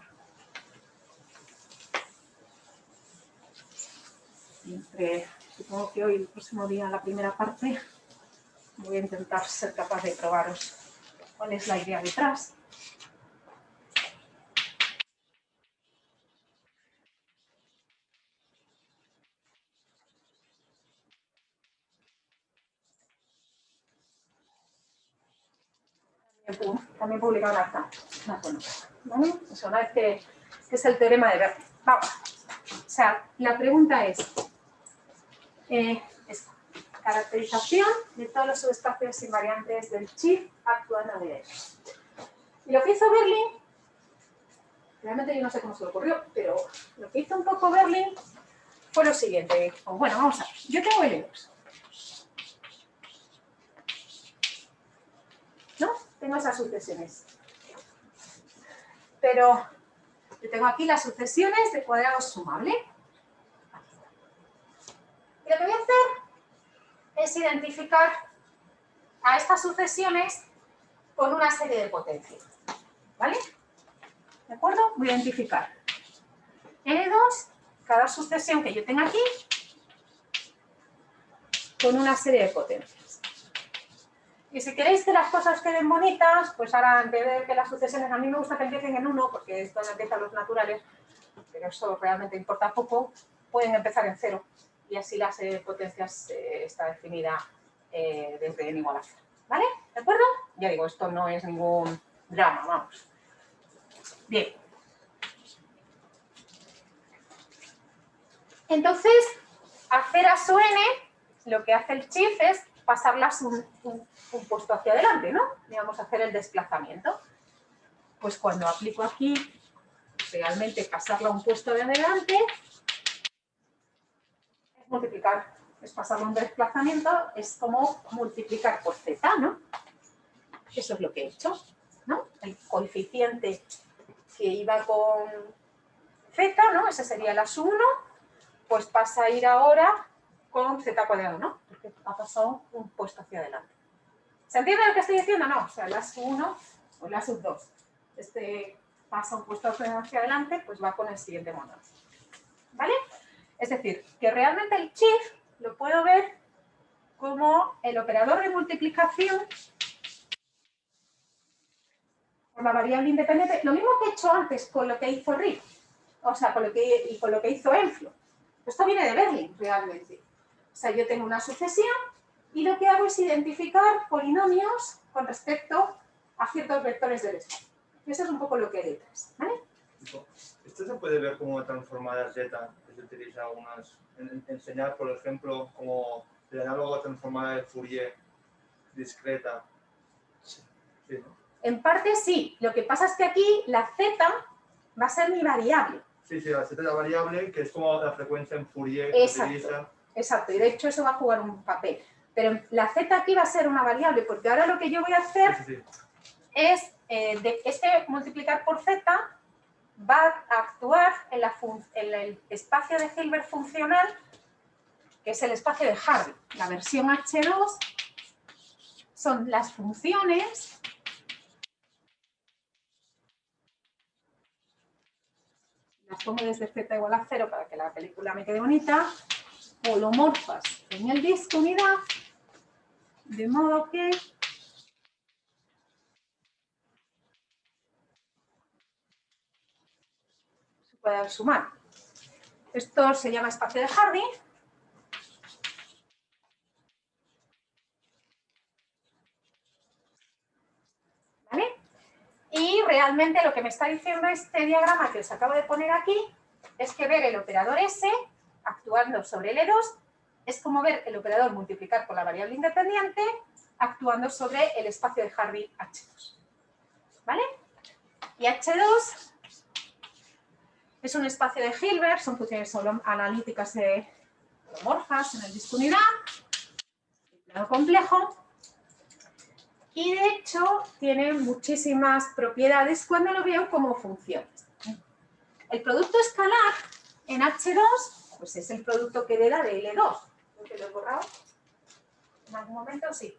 Supongo que hoy, el próximo día, la primera parte, voy a intentar ser capaz de probaros cuál es la idea detrás. También publicado en acta. ¿Vale? Eso, una vez que es el teorema de Bernoulli. Vamos. O sea, la pregunta es esta. Caracterización de todos los subespacios invariantes del chip actuando en ellos. Y lo que hizo Berlin, realmente yo no sé cómo se le ocurrió, pero lo que hizo un poco Berlin fue lo siguiente. Bueno, vamos a ver. Yo tengo L2. ¿No? Tengo esas sucesiones. Pero yo tengo aquí las sucesiones de cuadrados sumable. Y lo que voy a hacer es identificar a estas sucesiones con una serie de potencias. ¿Vale? ¿De acuerdo? Voy a identificar L2, cada sucesión que yo tenga aquí, con una serie de potencias. Y si queréis que las cosas queden bonitas, pues ahora en vez de que las sucesiones, a mí me gusta que empiecen en 1, porque es donde empiezan los naturales, pero eso realmente importa poco, pueden empezar en 0. Y así la serie de potencias está definida desde n igual a 0. ¿Vale? ¿De acuerdo? Ya digo, esto no es ningún drama, vamos. Bien. Entonces, hacer a su n, lo que hace el chip es pasarlas un puesto hacia adelante, ¿no? Digamos, hacer el desplazamiento. Pues cuando aplico aquí, realmente pasarla un puesto de adelante, es multiplicar, es pasarla un desplazamiento, es como multiplicar por z, ¿no? Eso es lo que he hecho, ¿no? El coeficiente que iba con z, ¿no? Ese sería el A1, pues pasa a ir ahora con z cuadrado, ¿no? Porque ha pasado un puesto hacia adelante. ¿Se entiende lo que estoy diciendo? No, o sea, el A1 o el A2. Este pasa un puesto hacia adelante, pues va con el siguiente módulo. ¿Vale? Es decir, que realmente el chip lo puedo ver como el operador de multiplicación por la variable independiente, lo mismo que he hecho antes con lo que hizo Rick, o sea, con lo que hizo Enflo. Esto viene de Berlin, realmente. O sea, yo tengo una sucesión y lo que hago es identificar polinomios con respecto a ciertos vectores del espacio. Y eso es un poco lo que hay detrás, ¿vale?
Esto se puede ver como transformada Z, que se utiliza enseñar, por ejemplo, como el análogo a transformada de Fourier discreta. Sí, ¿no?
En parte sí. Lo que pasa es que aquí la Z va a ser mi variable.
Sí, la Z es la variable, que es como la frecuencia en Fourier que se utiliza. Exacto,
y de hecho eso va a jugar un papel. Pero la Z aquí va a ser una variable, porque ahora lo que yo voy a hacer es, este multiplicar por Z va a actuar en el espacio de Hilbert funcional que es el espacio de Hardy. La versión H2 son las funciones las pongo desde z igual a 0 para que la película me quede bonita, holomorfas en el disco unidad, de modo que se pueda sumar. Esto se llama espacio de Hardy. ¿Vale? Y realmente lo que me está diciendo este diagrama que os acabo de poner aquí es que ver el operador S actuando sobre el E2 es como ver el operador multiplicar por la variable independiente actuando sobre el espacio de Hardy H2. ¿Vale? Y H2 es un espacio de Hilbert, son funciones analíticas holomorfas en el disco unidad, el plano complejo, y de hecho tiene muchísimas propiedades cuando lo veo como funciones. El producto escalar en H2 pues es el producto que hereda de L2. ¿Te lo he borrado? En algún momento sí.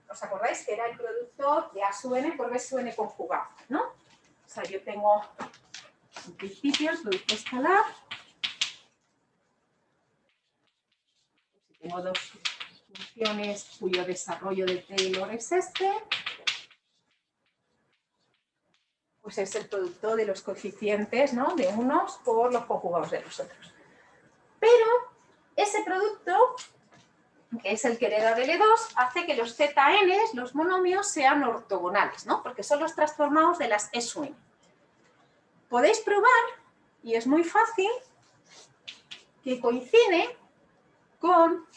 ¿Os acordáis que era el producto de A sub n por B sub n conjugado? ¿No? O sea, yo tengo en principio el producto escalar. Tengo dos funciones cuyo desarrollo de Taylor es este. Pues es el producto de los coeficientes, ¿no? De unos por los conjugados de los otros. Pero ese producto, que es el que hereda del E2, hace que los zn, los monomios, sean ortogonales, ¿no? Porque son los transformados de las E sub n. Podéis probar, y es muy fácil, que coincide con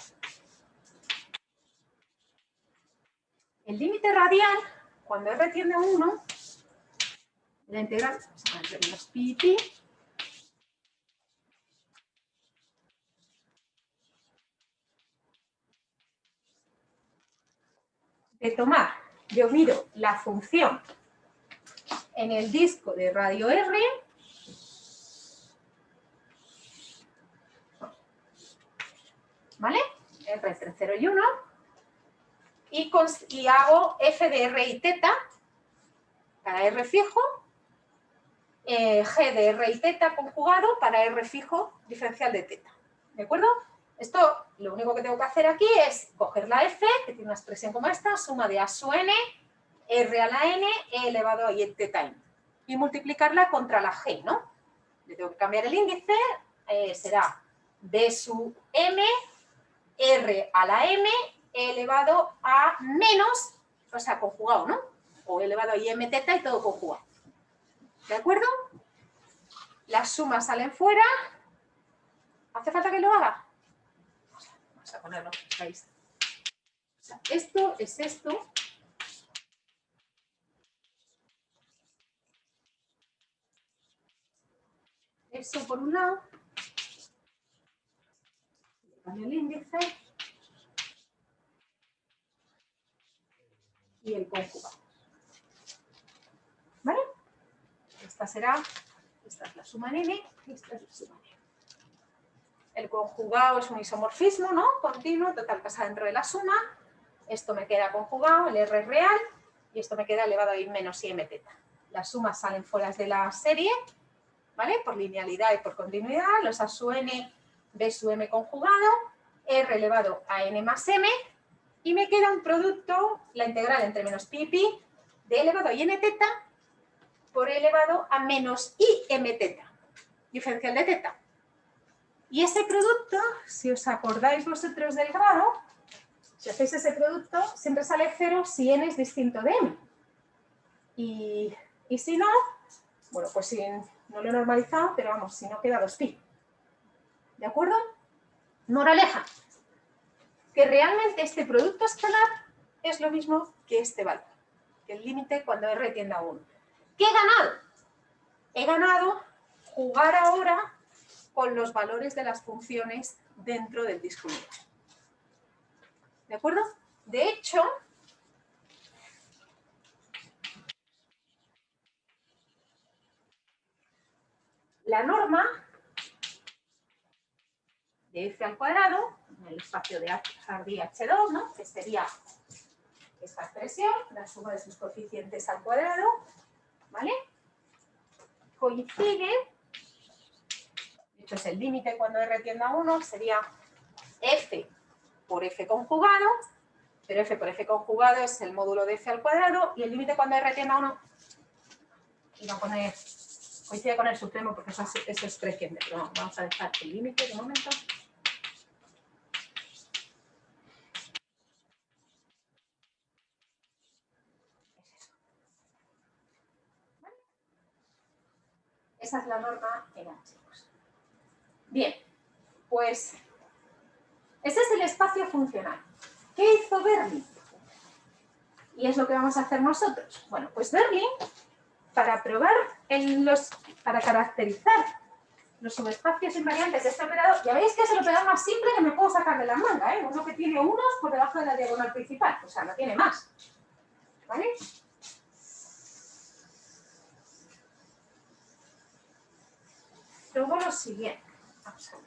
el límite radial, cuando R tiende a 1, la integral, vamos a ver los pi y pi, de tomar, yo miro la función en el disco de radio R, ¿vale? R entre 0 y 1, y hago f de R y teta, para R fijo, G de R y teta conjugado para R fijo diferencial de teta. ¿De acuerdo? Esto, lo único que tengo que hacer aquí es coger la F, que tiene una expresión como esta, suma de A sub n, R a la n, E elevado a y teta n, y multiplicarla contra la G, ¿no? Le tengo que cambiar el índice, será B sub m, R a la m, E elevado a menos, o sea, conjugado, ¿no? O elevado a y m teta y todo conjugado. ¿De acuerdo? Las sumas salen fuera. ¿Hace falta que lo haga? Vamos a ponerlo, ¿veis? O sea, esto es esto. Eso por un lado. Cambio el índice. Y el conjugado. ¿Vale? Esta es la suma en n, y esta es la suma en n. El conjugado es un isomorfismo, ¿no? Continuo, total pasa dentro de la suma. Esto me queda conjugado, el R es real, y esto me queda elevado a i menos i m teta. Las sumas salen fuera de la serie, ¿vale? Por linealidad y por continuidad, los A sub n, B sub m conjugado, R elevado a n más m, y me queda un producto, la integral entre menos pi y pi, de elevado a n teta por elevado a menos i m teta, diferencial de teta. Y ese producto, si os acordáis vosotros del grado, si hacéis ese producto, siempre sale 0 si n es distinto de m. Y si no, bueno, pues si no lo he normalizado, pero vamos, si no queda 2pi. ¿De acuerdo? Moraleja, que realmente este producto escalar es lo mismo que este valor, que el límite cuando R tiende a 1. ¿Qué he ganado? He ganado jugar ahora con los valores de las funciones dentro del disco unitario. ¿De acuerdo? De hecho, la norma de f al cuadrado, en el espacio de Hardy H2, ¿no? Que sería esta expresión, la suma de sus coeficientes al cuadrado, ¿vale? Coincide, esto es el límite cuando R tiende a 1, sería f por f conjugado, pero f por f conjugado es el módulo de f al cuadrado, y el límite cuando R tiende a 1, y va a poner, coincide con el supremo porque eso es creciente, pero no, vamos a dejar el límite de momento. Esa es la norma en archivos. Bien, pues ese es el espacio funcional. ¿Qué hizo Berlin? Y es lo que vamos a hacer nosotros. Bueno, pues Berlin, para probar, para caracterizar los subespacios invariantes de este operador, ya veis que es el operador más simple que me puedo sacar de la manga, ¿eh? Uno que tiene unos por debajo de la diagonal principal, o sea, no tiene más. ¿Vale? Luego lo siguiente. Vamos a ver.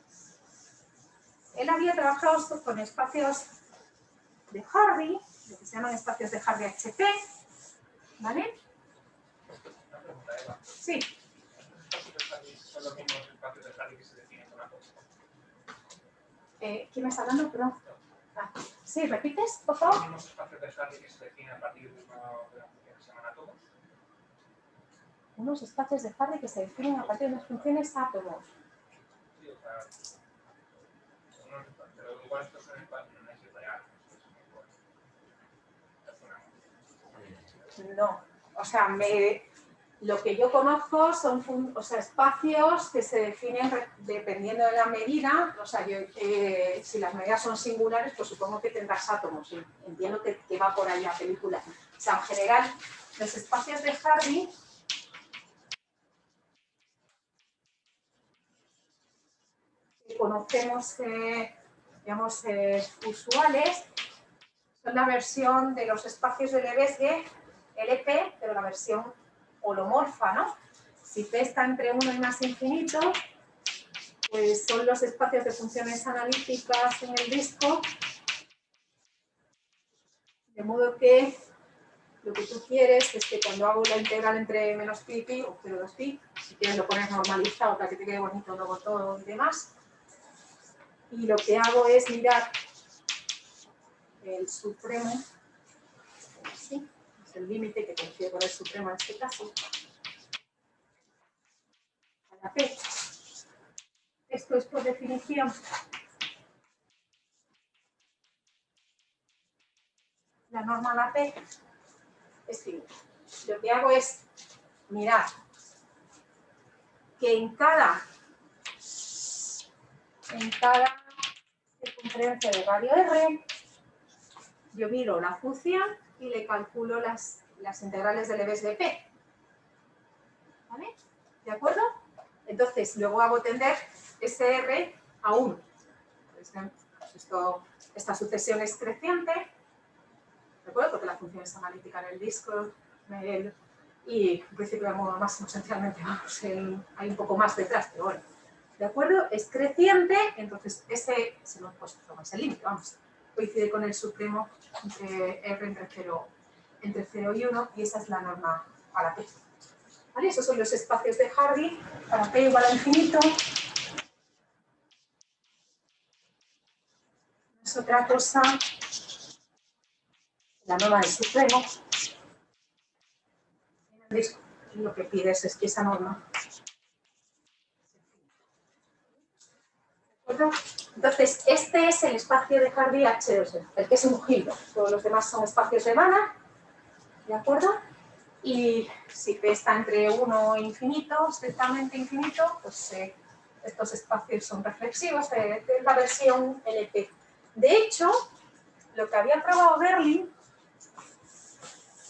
Él había trabajado con espacios de Hardy, lo que se llaman espacios de Hardy HP, ¿vale?
Una pregunta, Eva.
Sí.
¿Los espacios de Hardy son los mismos espacios de Hardy que se definen con átomos?
¿Quién me está hablando? Perdón. Ah, sí, ¿repites, por favor?
¿Los mismos espacios de Hardy que se definen a partir de una función que se llaman átomos?
Unos espacios de Hardy que se definen a partir de unas funciones átomos.
Sí, o sea, pero igual estos son espacios, no es real.
No, o sea, lo que yo conozco son espacios que se definen dependiendo de la medida. O sea, si las medidas son singulares, pues supongo que tendrás átomos. ¿Sí? Entiendo que va por ahí la película. O sea, en general, los espacios de Hardy que conocemos, digamos, usuales, son la versión de los espacios de Lebesgue, LP, pero la versión holomorfa, ¿no? Si P está entre 1 y más infinito, pues son los espacios de funciones analíticas en el disco, de modo que lo que tú quieres es que cuando hago la integral entre menos pi y pi, o 0,2 pi, si quieres lo pones normalizado para que te quede bonito luego todo y demás, y lo que hago es mirar el supremo, ¿sí? Es el límite que coincide con el supremo en este caso, a la P. Esto es por definición la norma a la P. Es finita. Lo que hago es mirar que en cada circunferencia de radio R, yo miro la función y le calculo las integrales de Lebesgue de P. ¿Vale? ¿De acuerdo? Entonces, luego hago tender ese R a 1. Esta sucesión es creciente, ¿de acuerdo? Porque la función es analítica en el disco, y en principio de modo máximo esencialmente, vamos, hay un poco más detrás, pero bueno. ¿De acuerdo? Es creciente, entonces ese pues, es el límite, vamos. Coincide con el supremo entre R entre 0 y 1, y esa es la norma para P. ¿Vale? Esos son los espacios de Hardy para P igual a infinito. Es otra cosa, la norma del supremo. Lo que pides es que esa norma. ¿De acuerdo? Entonces, este es el espacio de Hardy H2, el que es un giro. Todos los demás son espacios de Banach, ¿de acuerdo? Y si P está entre 1 e infinito, estrictamente infinito, pues estos espacios son reflexivos, de la versión LP. De hecho, lo que había probado Berlin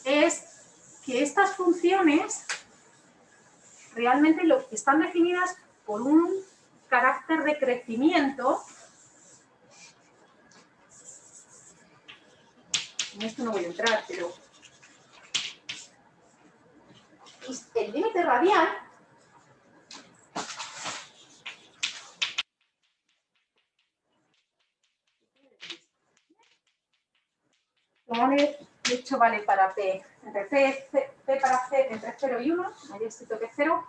es que estas funciones realmente están definidas por un carácter de crecimiento. En esto no voy a entrar, pero el límite radial vale, de hecho vale para P, entre P para C entre 0 y 1, ahí he escrito que 0,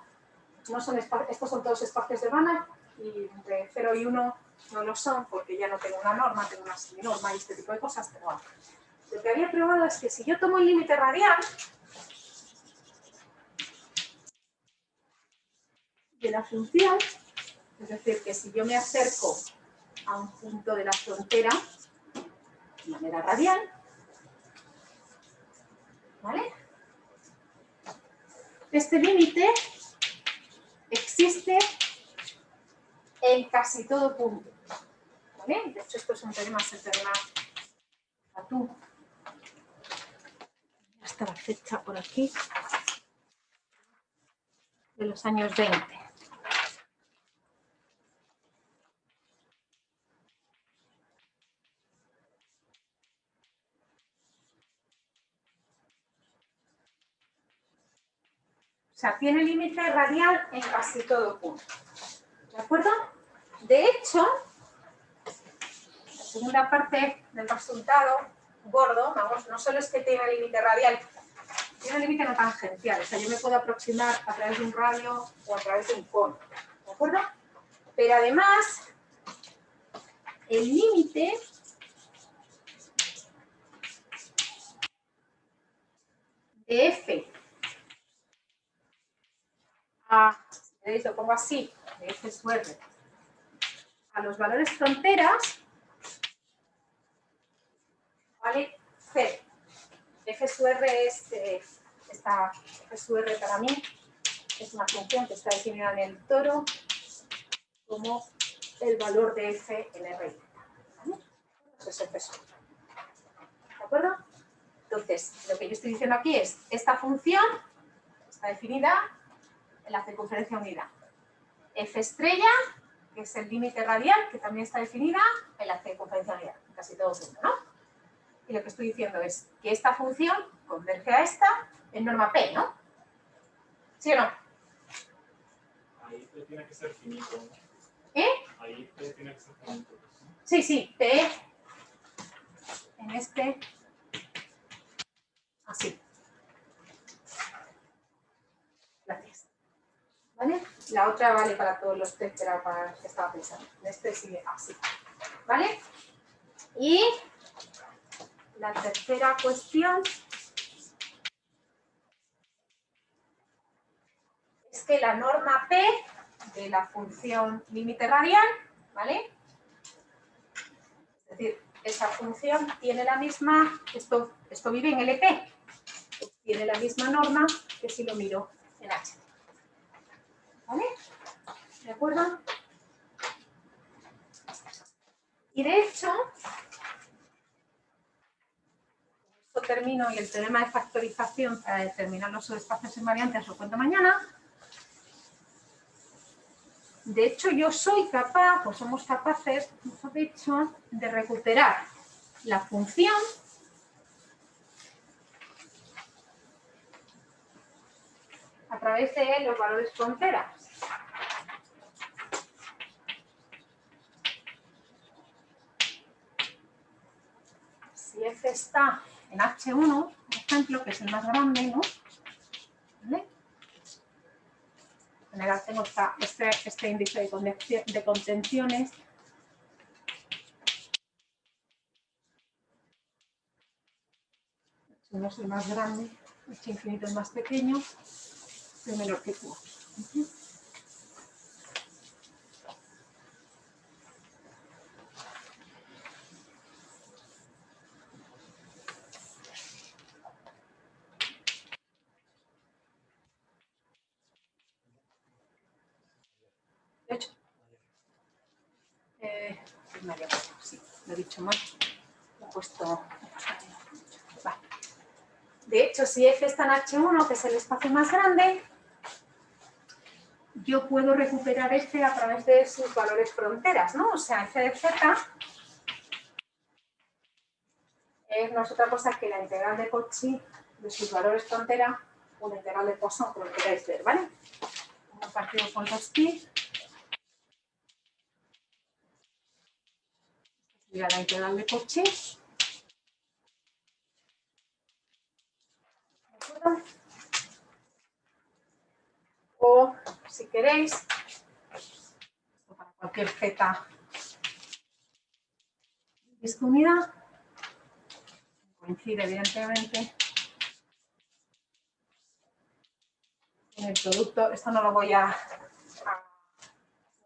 no son estos son todos espacios de Banach y entre 0 y 1 no lo son porque ya no tengo una norma, tengo una seminorma y este tipo de cosas, pero bueno. Lo que había probado es que si yo tomo el límite radial de la función, es decir, que si yo me acerco a un punto de la frontera de manera radial, ¿vale? Este límite existe en casi todo punto, ¿vale? De hecho, esto es un teorema, se teorema Fatou. Ya está la fecha por aquí, de los años 20. O sea, tiene límite radial en casi todo punto. ¿De acuerdo? De hecho, la segunda parte del resultado gordo, vamos, no solo es que tiene límite radial, tiene límite no tangencial. O sea, yo me puedo aproximar a través de un radio o a través de un cono. ¿De acuerdo? Pero además, el límite de F si veis, lo pongo así, de F sub R, a los valores fronteras, ¿vale? C. F sub R es, esta F sub R para mí es una función que está definida en el toro como el valor de F en R. ¿Vale? Eso es F sub. ¿De acuerdo? Entonces, lo que yo estoy diciendo aquí es, esta función está definida en la circunferencia unida. F estrella, que es el límite radial, que también está definida en la circunferencia unida, en casi todo punto, ¿no? Y lo que estoy diciendo es que esta función converge a esta en norma P, ¿no? ¿Sí o no?
Ahí P tiene que ser finito, ¿no?
¿Eh?
Ahí P tiene que ser finito.
Sí, sí, P en este, así. Gracias. ¿Vale? La otra vale para todos los test, pero para los que estaba pensando. En este sigue así. ¿Vale? Y la tercera cuestión es que la norma P de la función límite radial, ¿vale? Es decir, esa función tiene la misma, esto vive en LP, tiene la misma norma que si lo miro en H. ¿Vale? ¿De acuerdo? Y de hecho, esto termino y el teorema de factorización para determinar los subespacios invariantes lo cuento mañana. De hecho, yo soy capaz, o somos capaces, mejor dicho, de recuperar la función a través de los valores fronteras. Si F está en H1, por ejemplo, que es el más grande, ¿no? ¿Vale? En general tengo este índice de contenciones. H1 es el más grande, H infinito es más pequeño, es menor que Q. De hecho, sí, lo he dicho mal. He puesto. Vale. De hecho, si F está en H1, que es el espacio más grande, yo puedo recuperar este a través de sus valores fronteras, ¿no? O sea, F de Z no es otra cosa que la integral de Cauchy de sus valores frontera o la integral de Poisson, como lo queráis ver, ¿vale? Como partido con Cauchy. Sería la integral de Cauchy. queréis, para cualquier z disconida, coincide evidentemente en el producto. Esto no lo voy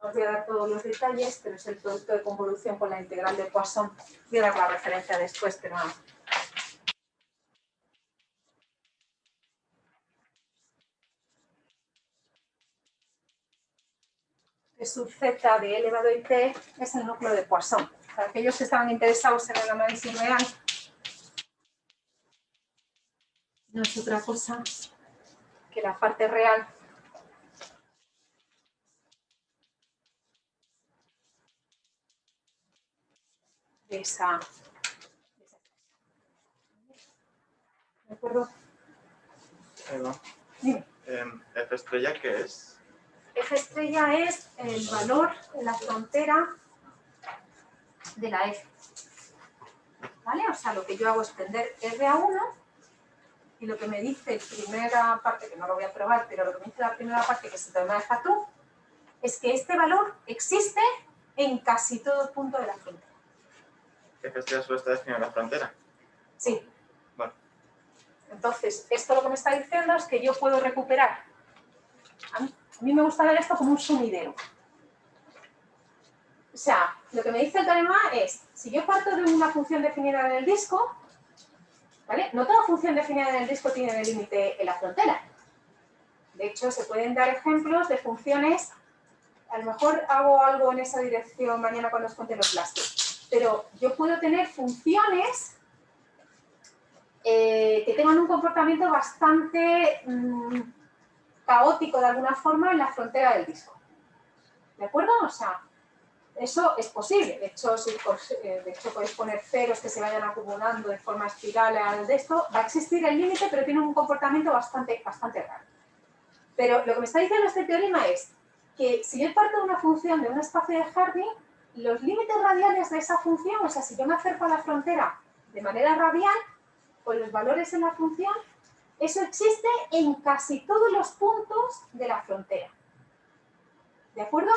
no os voy a dar todos los detalles, pero es el producto de convolución con la integral de Poisson. Voy a dar la referencia después, pero no. Sub z de elevado a t es el núcleo de Poisson. Para aquellos que estaban interesados en el análisis real, no es otra cosa que la parte real de esa. ¿De acuerdo?
Eva,
Dime.
F estrella, ¿qué es?
F estrella es el valor en la frontera de la F. ¿Vale? O sea, lo que yo hago es prender R a 1 y lo que me dice primera parte, que no lo voy a probar, pero lo que me dice la primera parte, que es el teorema de Fatou, es que este valor existe en casi todo punto de la frontera.
F estrella solo está definido en la frontera.
Sí.
Vale.
Entonces, esto lo que me está diciendo es que yo puedo recuperar. A mí me gusta ver esto como un sumidero. O sea, lo que me dice el teorema es, si yo parto de una función definida en el disco, ¿vale? No toda función definida en el disco tiene el límite en la frontera. De hecho, se pueden dar ejemplos de funciones. A lo mejor hago algo en esa dirección mañana cuando os cuente los plásticos. Pero yo puedo tener funciones que tengan un comportamiento bastante caótico de alguna forma en la frontera del disco. ¿De acuerdo? O sea, eso es posible. De hecho, podéis poner ceros que se vayan acumulando de forma espiral al de esto. Va a existir el límite, pero tiene un comportamiento bastante raro. Pero lo que me está diciendo este teorema es que si yo parto de una función de un espacio de Hardy, los límites radiales de esa función, o sea, si yo me acerco a la frontera de manera radial, con los valores en la función, eso existe en casi todos los puntos de la frontera. ¿De acuerdo?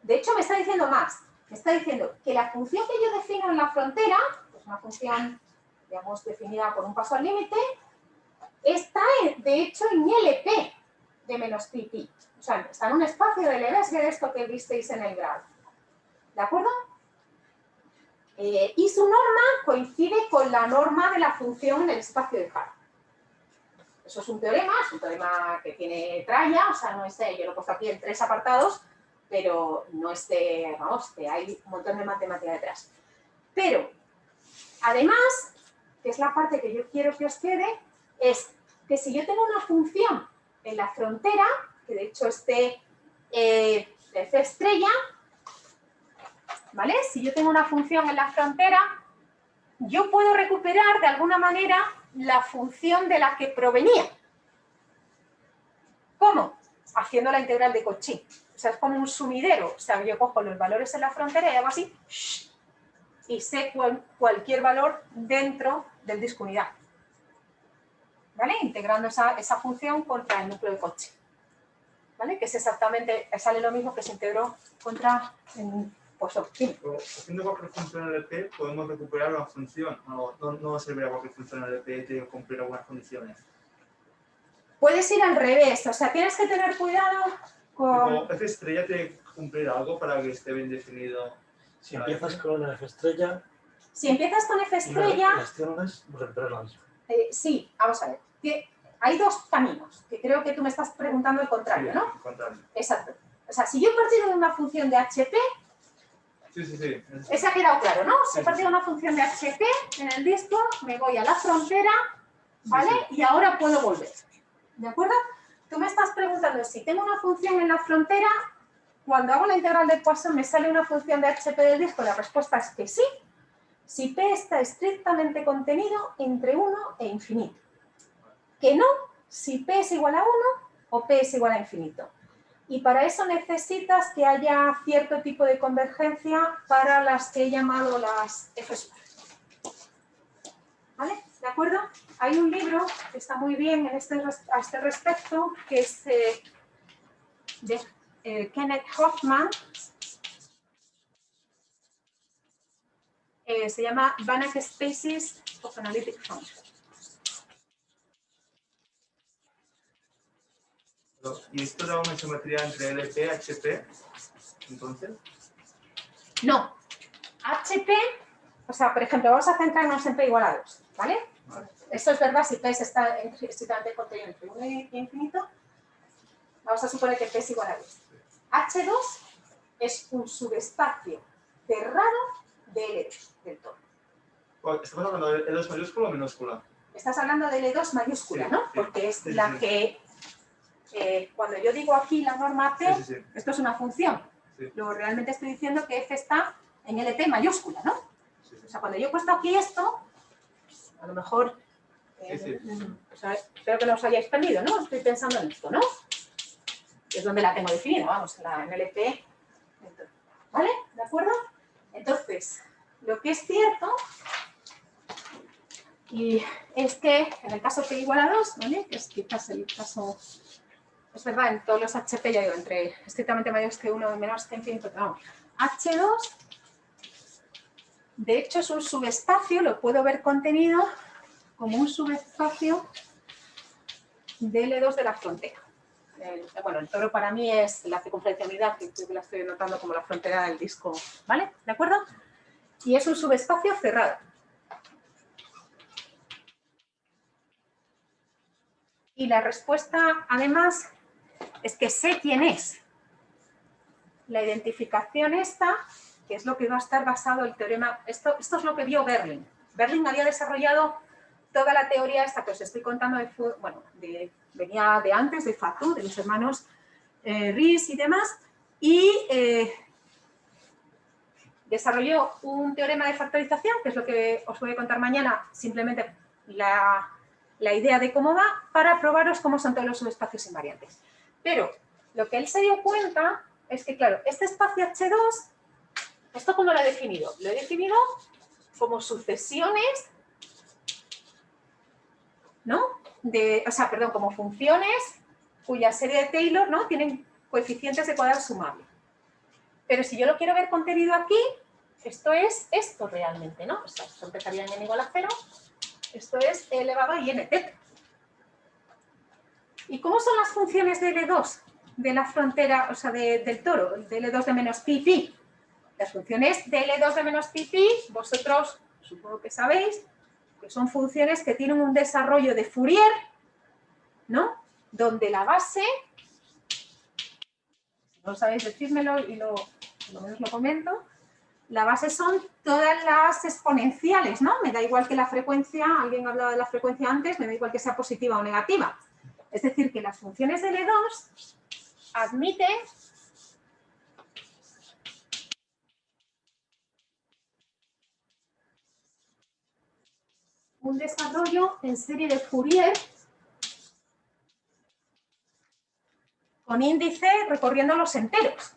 De hecho, me está diciendo más. Me está diciendo que la función que yo defino en la frontera, pues una función, digamos, definida por un paso al límite, está, de hecho, en LP de menos pi. O sea, está en un espacio de Lebesgue de esto que visteis en el grado. ¿De acuerdo? Y su norma coincide con la norma de la función en el espacio de Hardy. Eso es un teorema que tiene tralla, o sea, no es yo lo he puesto aquí en 3 apartados, pero no es que hay un montón de matemática detrás. Pero, además, que es la parte que yo quiero que os quede, es que si yo tengo una función en la frontera, que de hecho esté de F estrella, ¿vale? Si yo tengo una función en la frontera, yo puedo recuperar de alguna manera la función de la que provenía. ¿Cómo? Haciendo la integral de Cauchy. O sea, es como un sumidero. O sea, yo cojo los valores en la frontera y hago así, y sé cualquier valor dentro del disco unidad. ¿Vale? Integrando esa función contra el núcleo de Cauchy. ¿Vale? Que es exactamente, sale lo mismo que se integró contra Poisson. Sí.
Haciendo cualquier función LP podemos recuperar una función. No servirá cualquier función LP de cumplir algunas condiciones.
Puedes ir al revés, o sea, tienes que tener cuidado con...
F estrella tiene que cumplir algo para que esté bien definido.
Si empiezas con F estrella...
Si empiezas con F estrella...
Las tienes, recuperas la misma.
Sí, vamos a ver. Hay 2 caminos, que creo que tú me estás preguntando el contrario, ¿no?
El contrario.
Exacto. O sea, si yo he partido de una función de HP...
Sí.
Esa ha quedado claro, ¿no? Si he partido de una función de HP en el disco, me voy a la frontera, ¿vale?
Sí.
Y ahora puedo volver. ¿De acuerdo? Tú me estás preguntando si tengo una función en la frontera, cuando hago la integral de Poisson me sale una función de HP del disco, la respuesta es que sí, si P está estrictamente contenido entre 1 e infinito. Que no, si P es igual a 1 o P es igual a infinito. Y para eso necesitas que haya cierto tipo de convergencia para las que he llamado las F sub. ¿Vale? ¿De acuerdo? Hay un libro que está muy bien a este respecto, que es de Kenneth Hoffman, se llama Banach Spaces of Analytic Function.
¿Y esto da una simetría entre LP y HP? Entonces.
No. HP, o sea, por ejemplo, vamos a centrarnos en P igual a 2, ¿vale?
Vale.
Esto es verdad si P está estrictamente contenido entre 1 y infinito. Vamos a suponer que P es igual a 2. H2 es un subespacio cerrado de L2 del todo.
¿Estamos hablando de L2 mayúscula o minúscula?
Estás hablando de L2 mayúscula,
Sí,
¿no?
sí.
Porque es
Sí,
la
sí.
que, cuando yo digo aquí la norma P,
Sí, sí, sí.
esto es una función.
Sí.
Luego realmente estoy diciendo que F está en LP mayúscula, ¿no?
Sí, sí.
O sea, cuando yo he puesto aquí esto, a lo mejor,
Sí.
o sea, espero que no os hayáis perdido, ¿no? Estoy pensando en esto, ¿no? Es donde la tengo definida, vamos, en LP. ¿Vale? ¿De acuerdo? Entonces, lo que es cierto y es que en el caso P igual a 2, ¿vale? Que es quizás el caso, es verdad, en todos los HP, ya digo, entre estrictamente mayores que 1 y menores que infinito, pero vamos, H2, de hecho es un subespacio, lo puedo ver contenido como un subespacio de L2 de la frontera. Bueno, el toro para mí es la circunferencia unidad, que creo que la estoy notando como la frontera del disco, ¿vale? ¿De acuerdo? Y es un subespacio cerrado. Y la respuesta, además, es que sé quién es. La identificación esta, que es lo que va a estar basado el teorema, esto es lo que vio Berlin. Berlin había desarrollado toda la teoría esta que os estoy contando, venía de antes, de Fatou, de los hermanos Ries y demás, y desarrolló un teorema de factorización, que es lo que os voy a contar mañana, simplemente la idea de cómo va, para probaros cómo son todos los subespacios invariantes. Pero lo que él se dio cuenta es que, claro, este espacio H2, ¿esto cómo lo he definido? Lo he definido como sucesiones, ¿no? Como funciones cuya serie de Taylor, ¿no? Tienen coeficientes de cuadrado sumable. Pero si yo lo quiero ver contenido aquí, esto es esto realmente, ¿no? O sea, esto empezaría en n igual a 0, esto es e elevado a n teta. ¿Y cómo son las funciones de L2 de la frontera, o sea, del toro, de L2 de menos pi pi? Las funciones de L2 de menos pi pi, vosotros supongo que sabéis, que son funciones que tienen un desarrollo de Fourier, ¿no? Donde la base, si no sabéis decírmelo y por lo menos lo comento, la base son todas las exponenciales, ¿no? Me da igual que la frecuencia, alguien hablaba de la frecuencia antes, me da igual que sea positiva o negativa. Es decir, que las funciones de L2 admiten un desarrollo en serie de Fourier con índice recorriendo los enteros,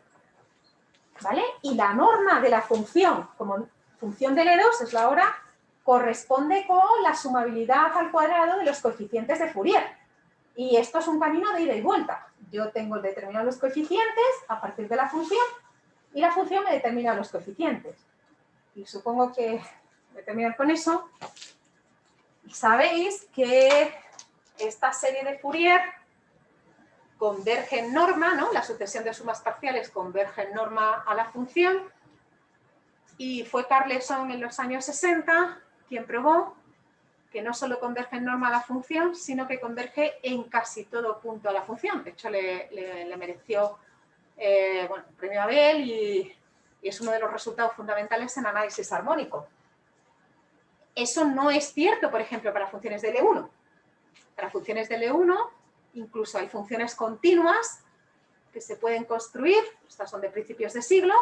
¿vale? Y la norma de la función, como función de L2, es la hora, corresponde con la sumabilidad al cuadrado de los coeficientes de Fourier. Y esto es un camino de ida y vuelta. Yo tengo determinados los coeficientes a partir de la función y la función me determina los coeficientes. Y supongo que voy a terminar con eso. Sabéis que esta serie de Fourier converge en norma, ¿no? La sucesión de sumas parciales converge en norma a la función. Y fue Carleson en los años 60 quien probó que no solo converge en norma a la función, sino que converge en casi todo punto a la función. De hecho, le mereció el premio Abel y es uno de los resultados fundamentales en análisis armónico. Eso no es cierto, por ejemplo, para funciones de L1. Para funciones de L1, incluso hay funciones continuas que se pueden construir, estas son de principios de siglo,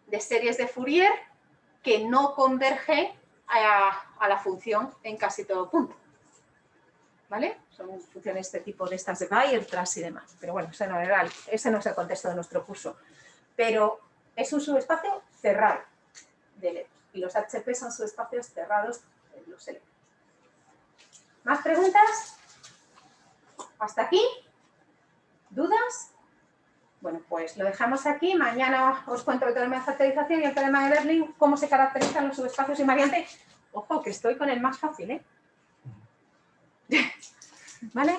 de series de Fourier que no convergen a la función en casi todo punto. ¿Vale? Son funciones de tipo de estas de Weierstrass y demás. Pero bueno, ese no es el contexto de nuestro curso. Pero es un subespacio cerrado de L. Y los HP son subespacios cerrados de los L. ¿Más preguntas? ¿Hasta aquí? ¿Dudas? Bueno, pues lo dejamos aquí. Mañana os cuento el teorema de factorización y el teorema de Bernoulli, cómo se caracterizan los subespacios invariantes. Ojo, que estoy con el más fácil, ¿eh? ¿Vale?